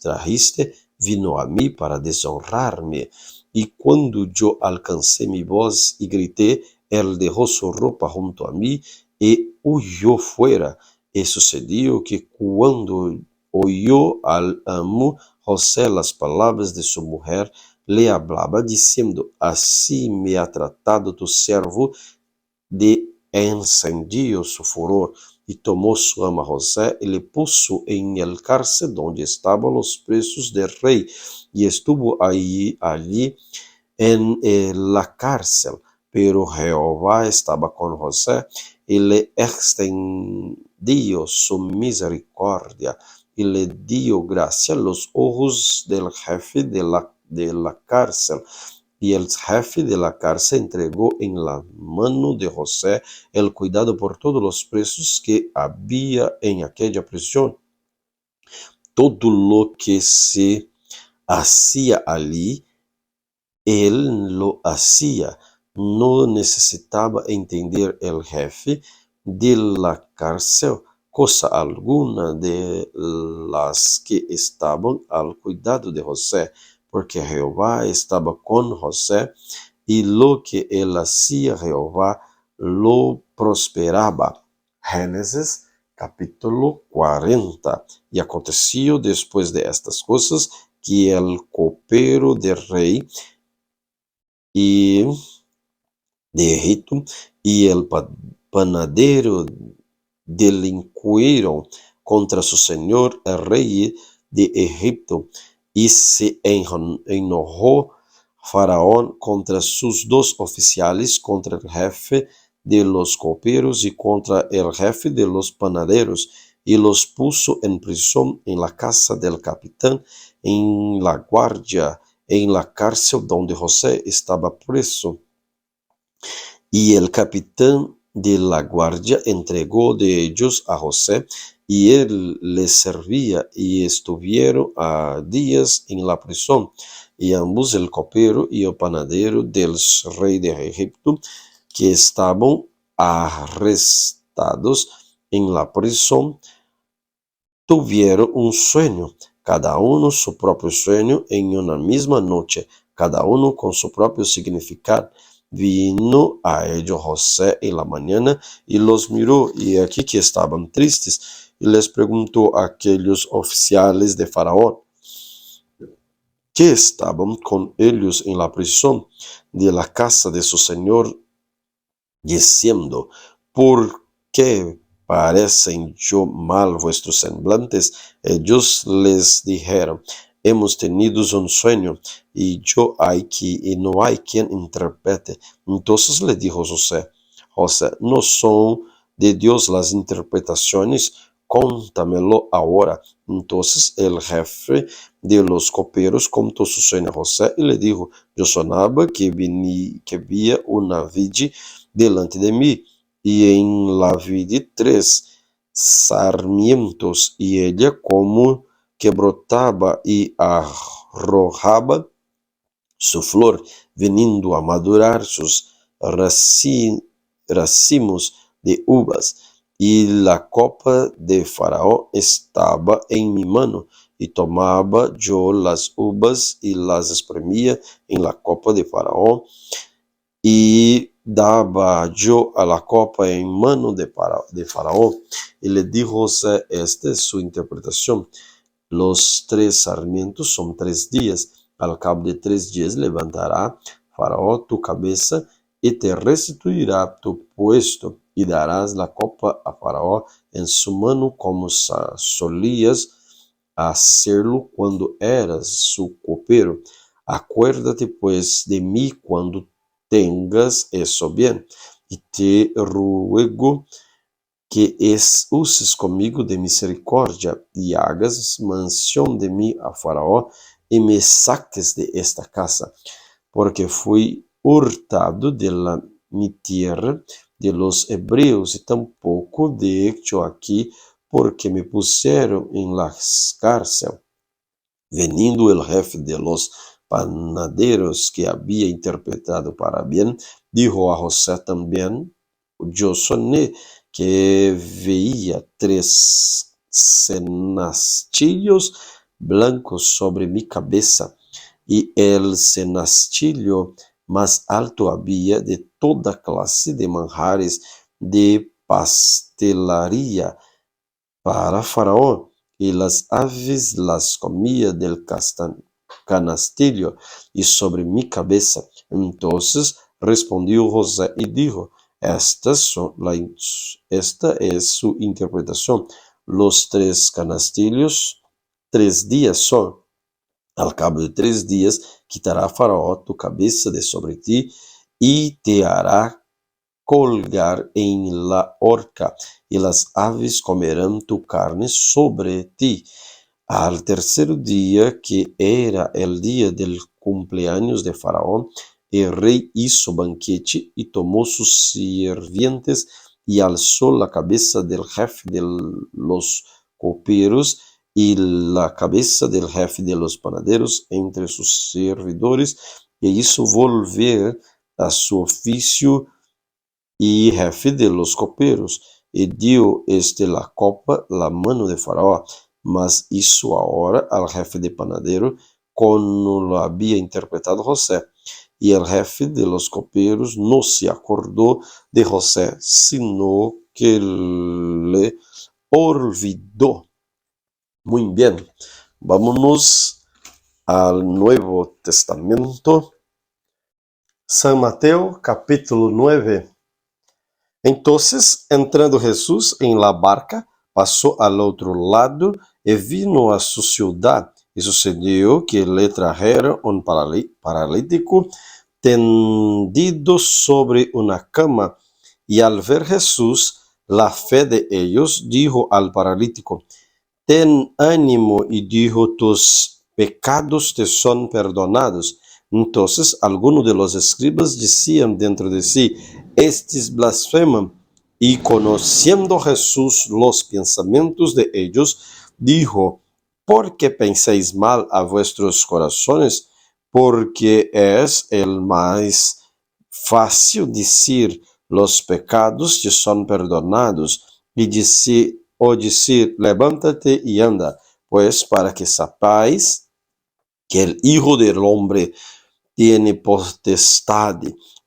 trajiste vino a mí para deshonrarme. Y cuando yo alcancé mi voz y grité, él dejó su ropa junto a mí y huyó fuera. Y sucedió que cuando oyó al amo José las palabras de su mujer, le hablaba diciendo: así me ha tratado tu siervo. De encendió su furor y tomó su ama José y le puso en el cárcel donde estaban los presos del rey, y estuvo allí en la cárcel. Pero Jehová estaba con José y le extendió su misericordia y le dio gracia a los ojos del jefe de la cárcel. Y el jefe de la cárcel entregó en la mano de José el cuidado por todos los presos que había en aquella prisión. Todo lo que se hacía allí, él lo hacía. No necesitaba entender el jefe de la cárcel cosa alguna de las que estaban al cuidado de José, porque Jehová estaba con José, y lo que él hacía, Jehová lo prosperaba. Génesis capítulo 40. Y aconteció después de estas cosas que el copero del rey y de Egipto y el panadero delinquieron contra su señor el rey de Egipto, y se enojó Faraón contra sus dos oficiales, contra el jefe de los coperos y contra el jefe de los panaderos, y los puso en prisión en la casa del capitán, en la guardia, en la cárcel donde José estaba preso. Y el capitán de la guardia entregó de ellos a José, y él les servía, y estuvieron días en la prisión. Y ambos, el copero y el panadero del rey de Egipto, que estaban arrestados en la prisión, tuvieron un sueño, cada uno su propio sueño en una misma noche, cada uno con su propio significado. Vino a ellos José en la mañana y los miró, y aquí que estaban tristes, y les preguntó a aquellos oficiales de Faraón que estaban con ellos en la prisión de la casa de su señor, diciendo: ¿por qué parecen yo mal vuestros semblantes? Ellos les dijeron: hemos tenido un sueño, y no hay quien interprete. Entonces le dijo José: ¿no son de Dios las interpretaciones? Contámelo ahora. Entonces el jefe de los coperos contó su sueño a José y le dijo: yo sonaba que había una vid delante de mí, y en la vid 3 sarmientos, y ella como que brotaba y arrojaba su flor, viniendo a madurar sus racimos de uvas. Y la copa de Faraón estaba en mi mano, y tomaba yo las uvas y las exprimía en la copa de Faraón, y daba yo a la copa en mano de Faraón. Y le dijo José: esta es su interpretación. Los 3 sarmientos son 3 días. Al cabo de 3 días levantará Faraón tu cabeza y te restituirá tu puesto, y darás la copa a Faraón en su mano como solías hacerlo cuando eras su copero. Acuérdate pues de mí cuando tengas eso bien, y te ruego que uses conmigo de misericordia, y hagas mención de mí a Faraón, y me saques de esta casa, porque fui hurtado de mi tierra de los hebreos, y tampoco de hecho aquí, porque me pusieron en la cárcel. Veniendo el jefe de los panaderos que había interpretado para bien, dijo a José también: yo soñé que veía 3 cenachillos blancos sobre mi cabeza, y el cenachillo más alto había de toda clase de manjares de pastelería para Faraón, y las aves las comía del canastillo y sobre mi cabeza. Entonces respondió José y dijo: esta es su interpretación. Los 3 canastillos, 3 días son. Al cabo de 3 días quitará Faraón tu cabeza de sobre ti y te hará colgar en la horca, y las aves comerán tu carne sobre ti. Al tercer día, que era el día del cumpleaños de Faraón, el rey hizo banquete y tomó sus sirvientes y alzó la cabeza del jefe de los coperos y la cabeza del jefe de los panaderos entre sus servidores, e hizo volver a su oficio y jefe de los coperos, y dio la copa la mano de Faraón, mas hizo ahora al jefe de panadero como lo había interpretado José. Y el jefe de los coperos no se acordó de José, sino que le olvidó. Muy bien, vámonos al Nuevo Testamento. San Mateo, capítulo 9. Entonces, entrando Jesús en la barca, pasó al otro lado y vino a su ciudad. Y sucedió que le trajeron un paralítico tendido sobre una cama. Y al ver Jesús la fe de ellos, dijo al paralítico: ten ánimo, y dijo: tus pecados te son perdonados. Entonces algunos de los escribas decían dentro de sí: este es blasfema. Y conociendo Jesús los pensamientos de ellos, dijo: ¿por qué pensáis mal a vuestros corazones? Porque es el más fácil decir: los pecados te son perdonados, y decir: levántate y anda. Pues para que sepáis que el Hijo del Hombre tiene potestad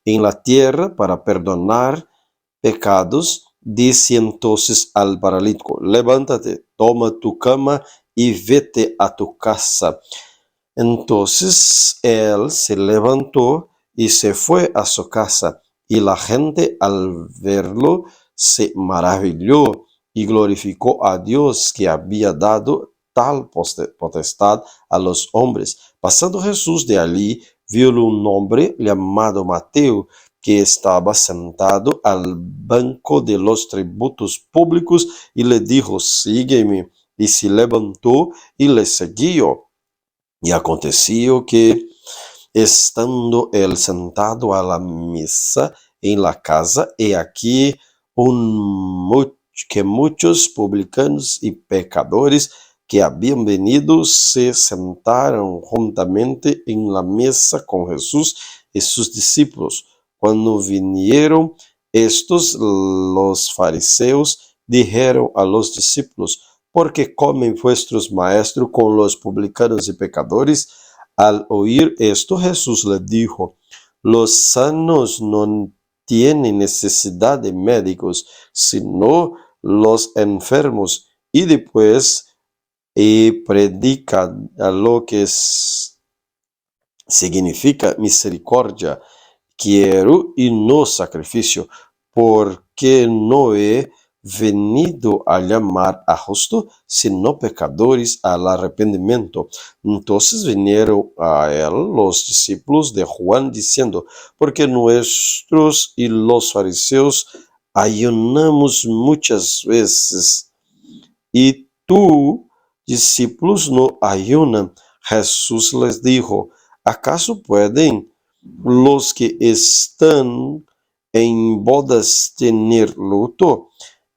en la tierra para perdonar pecados, dice entonces al paralítico: levántate, toma tu cama y vete a tu casa. Entonces él se levantó y se fue a su casa, y la gente al verlo se maravilló y glorificó a Dios, que había dado tal potestad a los hombres. Pasando Jesús de allí, vio un hombre llamado Mateo, que estaba sentado al banco de los tributos públicos, y le dijo: sígueme. Y se levantó y le siguió. Y aconteció que, estando él sentado a la mesa en la casa, he aquí que muchos publicanos y pecadores que habían venido se sentaron juntamente en la mesa con Jesús y sus discípulos. Cuando vinieron estos, los fariseos dijeron a los discípulos: ¿por qué comen vuestros maestros con los publicanos y pecadores? Al oír esto, Jesús les dijo: los sanos no tienen necesidad de médicos, sino los enfermos. Y después predica a lo que significa misericordia quiero, y no sacrificio, porque no he venido a llamar a justos, sino pecadores al arrepentimiento. Entonces vinieron a él los discípulos de Juan diciendo: porque nosotros y los fariseos ayunamos muchas veces, y tus discípulos no ayunan. Jesús les dijo: ¿acaso pueden los que están en bodas tener luto,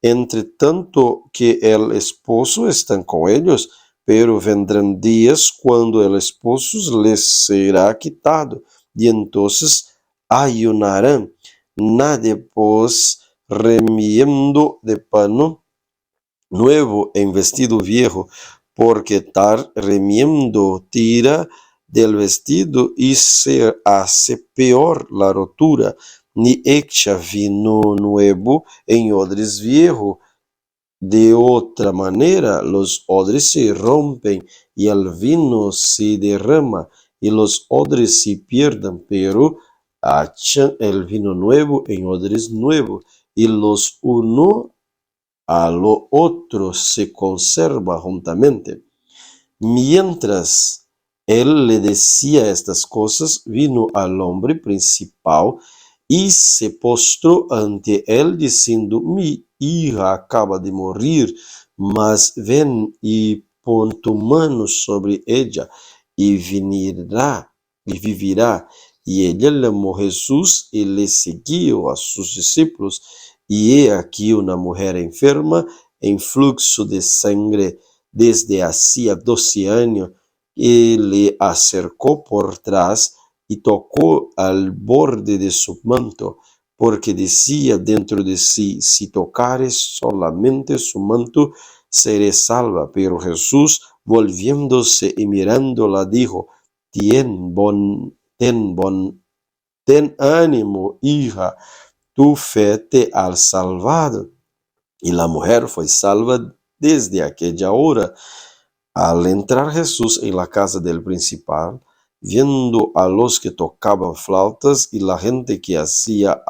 entre tanto que el esposo está con ellos? pero vendrán días cuando el esposo les será quitado, y entonces ayunarán. Nadie pues remiendo de pano nuevo en vestido viejo, porque tal remiendo tira del vestido y se hace peor la rotura, ni echa vino nuevo en odres viejo. De otra manera, los odres se rompen y el vino se derrama y los odres se pierden, pero echan el vino nuevo en odres nuevos y los uno a lo otro se conserva juntamente. Mientras él le decía estas cosas, vino al hombre principal y se postró ante él diciendo: mi hija acaba de morir, mas ven y pon tu mano sobre ella y vivirá. Y ella llamó Jesús y le siguió a sus discípulos. Y he aquí una mujer enferma en flujo de sangre desde hacía 12 años, y le acercó por atrás y tocó al borde de su manto, porque decía dentro de sí: si tocares solamente su manto, seré salva. Pero Jesús, volviéndose y mirándola, dijo: ten ánimo, hija, tu fe te ha salvado. Y la mujer fue salva desde aquella hora. Al entrar Jesús en la casa del principal, viendo a los que tocaban flautas y la gente que hacía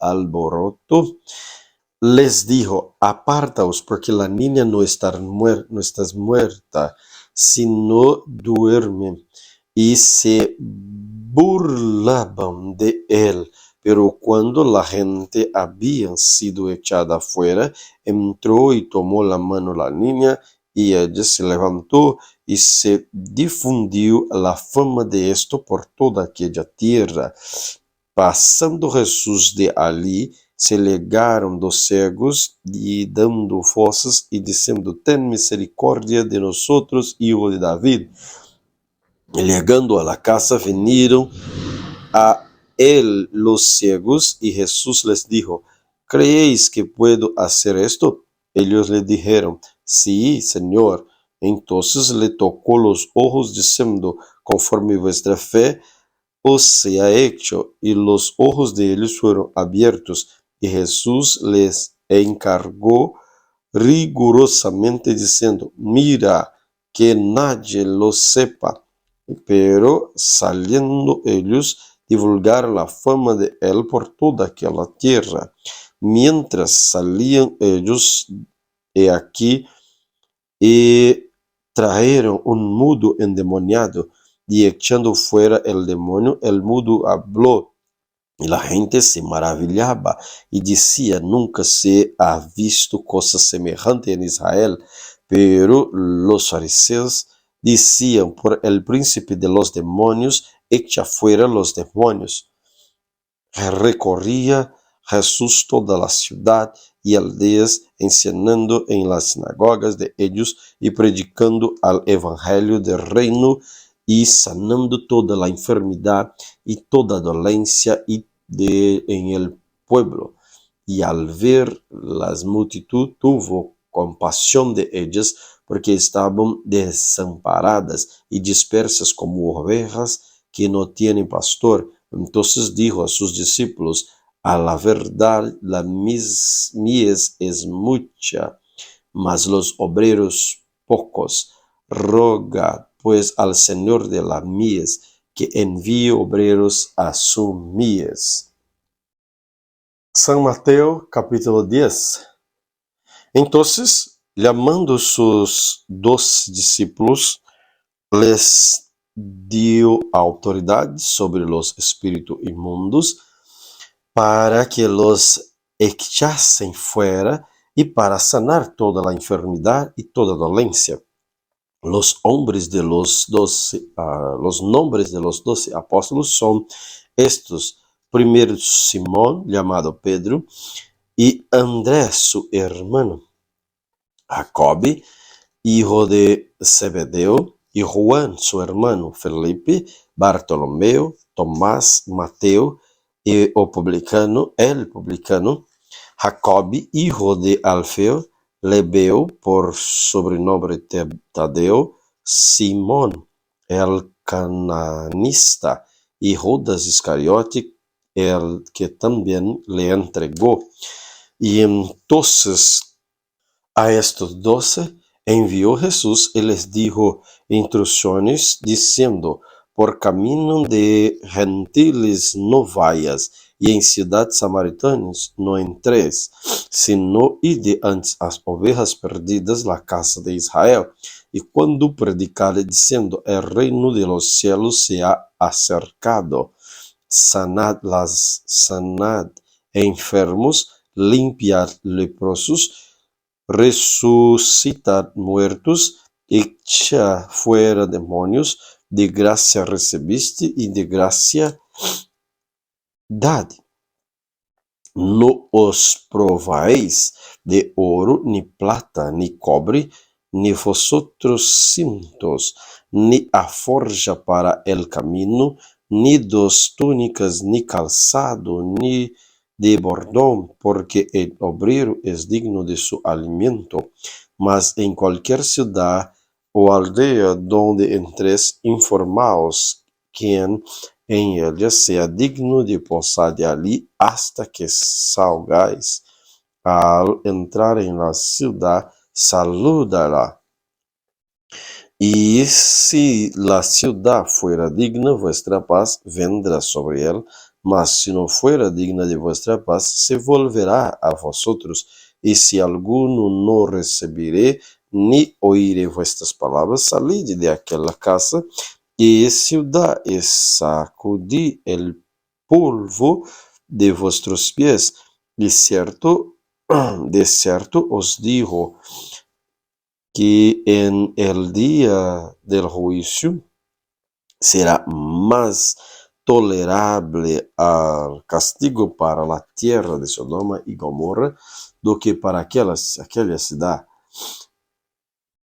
alboroto, les dijo: apartaos, porque la niña no está muerta, sino duerme. Y se burlaban de él. Pero cuando la gente había sido echada afuera, entró y tomó la mano la niña, y ella se levantó, y se difundió la fama de esto por toda aquella tierra. Passando Jesús de ali, se llegaron dos cegos, y dando voces y diciendo: ten misericordia de nosotros, hijo de David. Y llegando a la casa, vinieron a él los ciegos, y Jesús les dijo: ¿creéis que puedo hacer esto? Ellos le dijeron: sí, Señor. Entonces le tocó los ojos, diciendo: conforme vuestra fe os sea hecho. Y los ojos de ellos fueron abiertos. Y Jesús les encargó rigurosamente, diciendo: mira que nadie lo sepa. Pero saliendo ellos, divulgaron la fama de él por toda aquella tierra. Mientras salían ellos, he aquí, y trajeron un mudo endemoniado, y echando fuera el demonio, el mudo habló. Y la gente se maravillaba y decía: nunca se ha visto cosa semejante en Israel. Pero los fariseos decían: por el príncipe de los demonios, echa fuera los demonios. Recorría Jesús toda la ciudad y aldeas, enseñando en las sinagogas de ellos y predicando el evangelio del reino, y sanando toda la enfermedad y toda dolencia en el pueblo. Y al ver las multitudes, tuvo compasión de ellas, porque estaban desamparadas y dispersas como ovejas que no tienen pastor. Entonces dijo a sus discípulos: a la verdad, la mies es mucha, mas los obreros pocos. Rogad pues al Señor de la mies que envíe obreros a su mies. San Mateo capítulo 10. Entonces, llamando sus 2 discípulos, les dio autoridad sobre los espíritus inmundos, para que los echasen fuera y para sanar toda la enfermedad y toda dolencia. Los nombres de los 12 apóstolos son estos: primero Simón, llamado Pedro, y Andrés su hermano, Jacob, hijo de Zebedeo, y Juan, su hermano, Felipe, Bartolomeo, Tomás, Mateo, el publicano, Jacobi, hijo de Alfeo, Lebeo, por sobrenombre Tadeo, Simón, el cananista, y Judas Iscariote, el que también le entregó. Y entonces a estos 12 envió Jesús y les dijo instrucciones diciendo: por camino de gentiles no vayas, y en ciudad samaritanos no entres, sino id antes as ovejas perdidas la casa de Israel. Y cuando predicare diciendo: el reino de los cielos se ha acercado, sanad enfermos, limpiad leprosos, resucitad muertos, echa fuera demonios, de gracia recibiste y de gracia dad. No os prováis de oro, ni plata, ni cobre, ni vosotros cintos, ni alforja para el camino, ni dos túnicas, ni calzado, ni de bordón, porque el obrero es digno de su alimento. Mas en cualquier ciudad o aldea donde entres, informaos quién en ella sea digno de posar de allí hasta que salgáis. Al entrar en la ciudad, salúdala. Y si la ciudad fuera digna, vuestra paz vendrá sobre él, mas si no fuera digna de vuestra paz, se volverá a vosotros. Y si alguno no recibiré ni oiré vuestras palabras, salid de aquella casa y ciudad, y sacudí el polvo de vuestros pies. Y de cierto os digo que en el día del juicio será más tolerable al castigo para la tierra de Sodoma y Gomorra do que para aquella ciudad.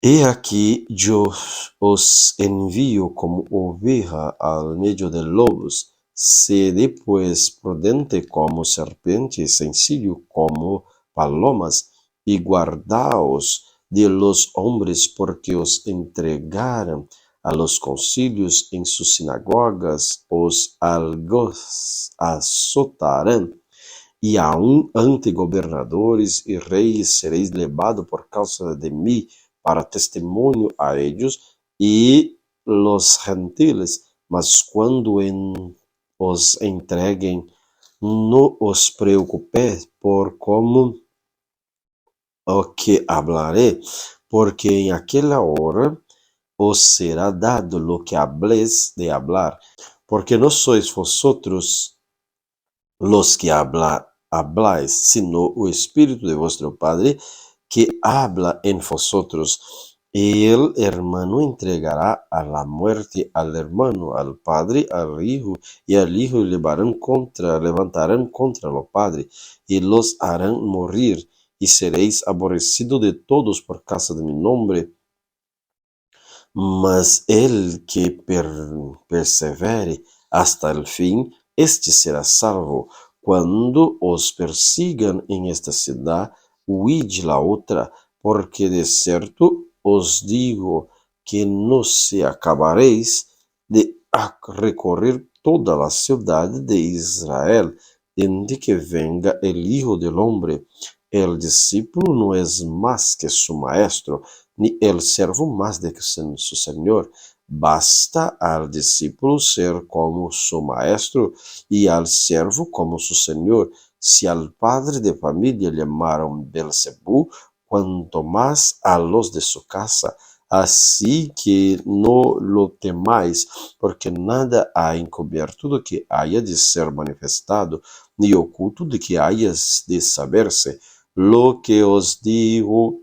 He aquí yo os envío como oveja al medio de lobos. Sed pues prudente como serpiente y sencillo como palomas, y guardaos de los hombres, porque os entregarán a los concilios, en sus sinagogas os azotarán, y aun ante gobernadores y reyes seréis levados por causa de mí, para testimonio a ellos y los gentiles. Mas cuando os entreguen, no os preocupéis por cómo o que hablaré, porque en aquella hora os será dado lo que habléis de hablar, porque no sois vosotros los que habláis, sino el Espíritu de vuestro Padre que habla en vosotros. El hermano entregará a la muerte al hermano, al padre al hijo, y al hijo levantarán contra los padres, y los harán morir, y seréis aborrecidos de todos por causa de mi nombre. Mas el que persevere hasta el fin, este será salvo. Cuando os persigan en esta ciudad, huid la otra, porque de cierto os digo que no se acabaréis de recorrer toda la ciudad de Israel, desde que venga el Hijo del Hombre. El discípulo no es más que su maestro, ni el servo más de que su señor. Basta al discípulo ser como su maestro y al servo como su señor. Si al padre de familia llamaron Belcebú, cuanto más a los de su casa. Así que no lo temáis, porque nada hay encubierto de que haya de ser manifestado, ni oculto de que haya de saberse. Lo que os digo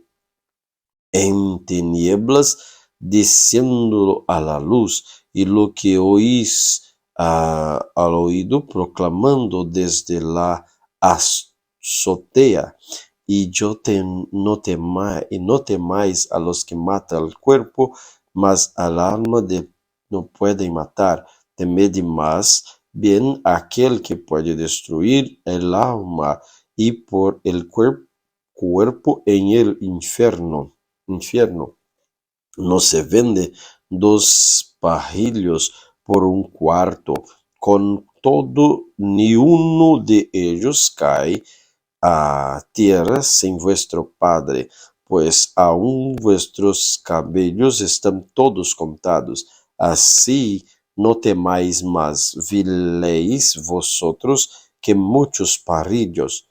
en tinieblas, diciéndolo a la luz, y lo que oís al oído, proclamando desde la azotea. y no temáis a los que matan el cuerpo, mas al alma no pueden matar. Temed más bien aquel que puede destruir el alma y por el cuerpo en el infierno. No se vende 2 parillos por 1 cuarto. Con todo, ni uno de ellos cae a tierra sin vuestro Padre, pues aun vuestros cabellos están todos contados. Así no temáis más, viléis vosotros que muchos parillos.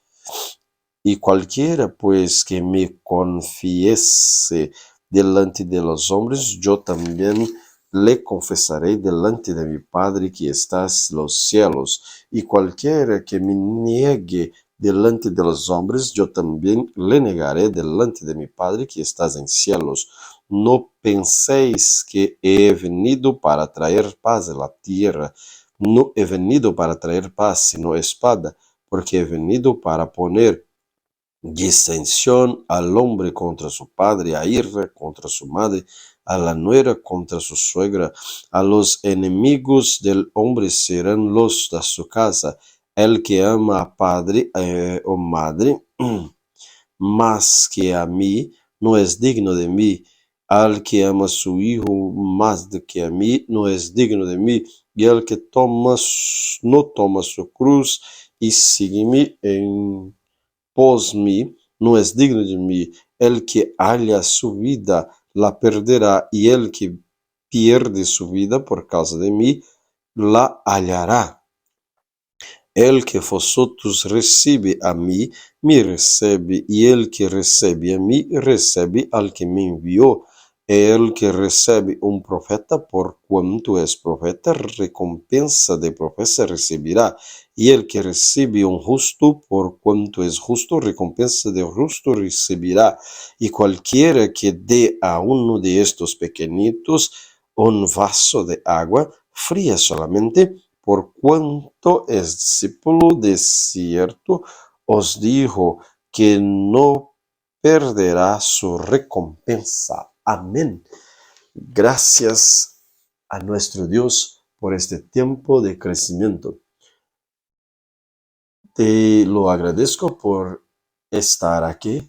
Y cualquiera pues que me confiese delante de los hombres, yo también le confesaré delante de mi Padre que está en los cielos. Y cualquiera que me niegue delante de los hombres, yo también le negaré delante de mi Padre que está en cielos. No penséis que he venido para traer paz a la tierra. No he venido para traer paz, sino espada, porque he venido para poner disensión al hombre contra su padre, a ira contra su madre, a la nuera contra su suegra. A los enemigos del hombre serán los de su casa. El que ama a padre o madre más que a mí no es digno de mí. Al que ama a su hijo más que a mí no es digno de mí. Y el que no toma su cruz y sígueme en pos mí, no es digno de mí. El que halla su vida la perderá, y el que pierde su vida por causa de mí la hallará. El que vosotros recibe a mí, me recibe, y el que recibe a mí, recibe al que me envió. El que recibe un profeta por cuanto es profeta, recompensa de profeta recibirá. Y el que recibe un justo por cuanto es justo, recompensa de justo recibirá. Y cualquiera que dé a uno de estos pequeñitos un vaso de agua fría solamente, por cuanto es discípulo, de cierto os digo que no perderá su recompensa. Amén. Gracias a nuestro Dios por este tiempo de crecimiento. Te lo agradezco por estar aquí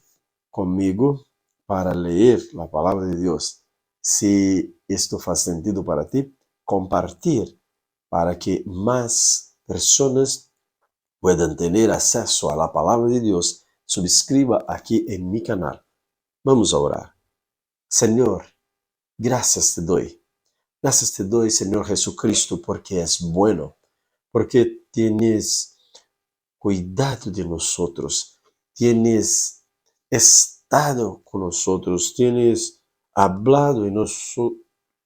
conmigo para leer la palabra de Dios. Si esto faz sentido para ti, compartir para que más personas puedan tener acceso a la palabra de Dios. Suscriba aquí en mi canal. Vamos a orar. Señor, gracias te doy. Gracias te doy, Señor Jesucristo, porque es bueno, porque tienes cuidado de nosotros, tienes estado con nosotros, tienes hablado en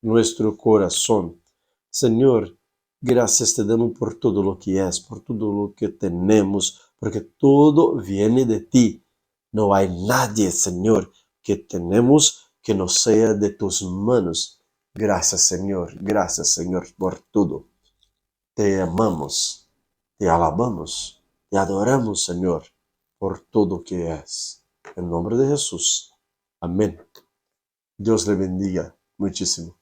nuestro corazón. Señor, gracias te damos por todo lo que es, por todo lo que tenemos, porque todo viene de ti. No hay nadie, Señor, que tenemos que no sea de tus manos. Gracias, Señor, por todo. Te amamos, te alabamos, te adoramos, Señor, por todo que es. En nombre de Jesús. Amén. Dios le bendiga muchísimo.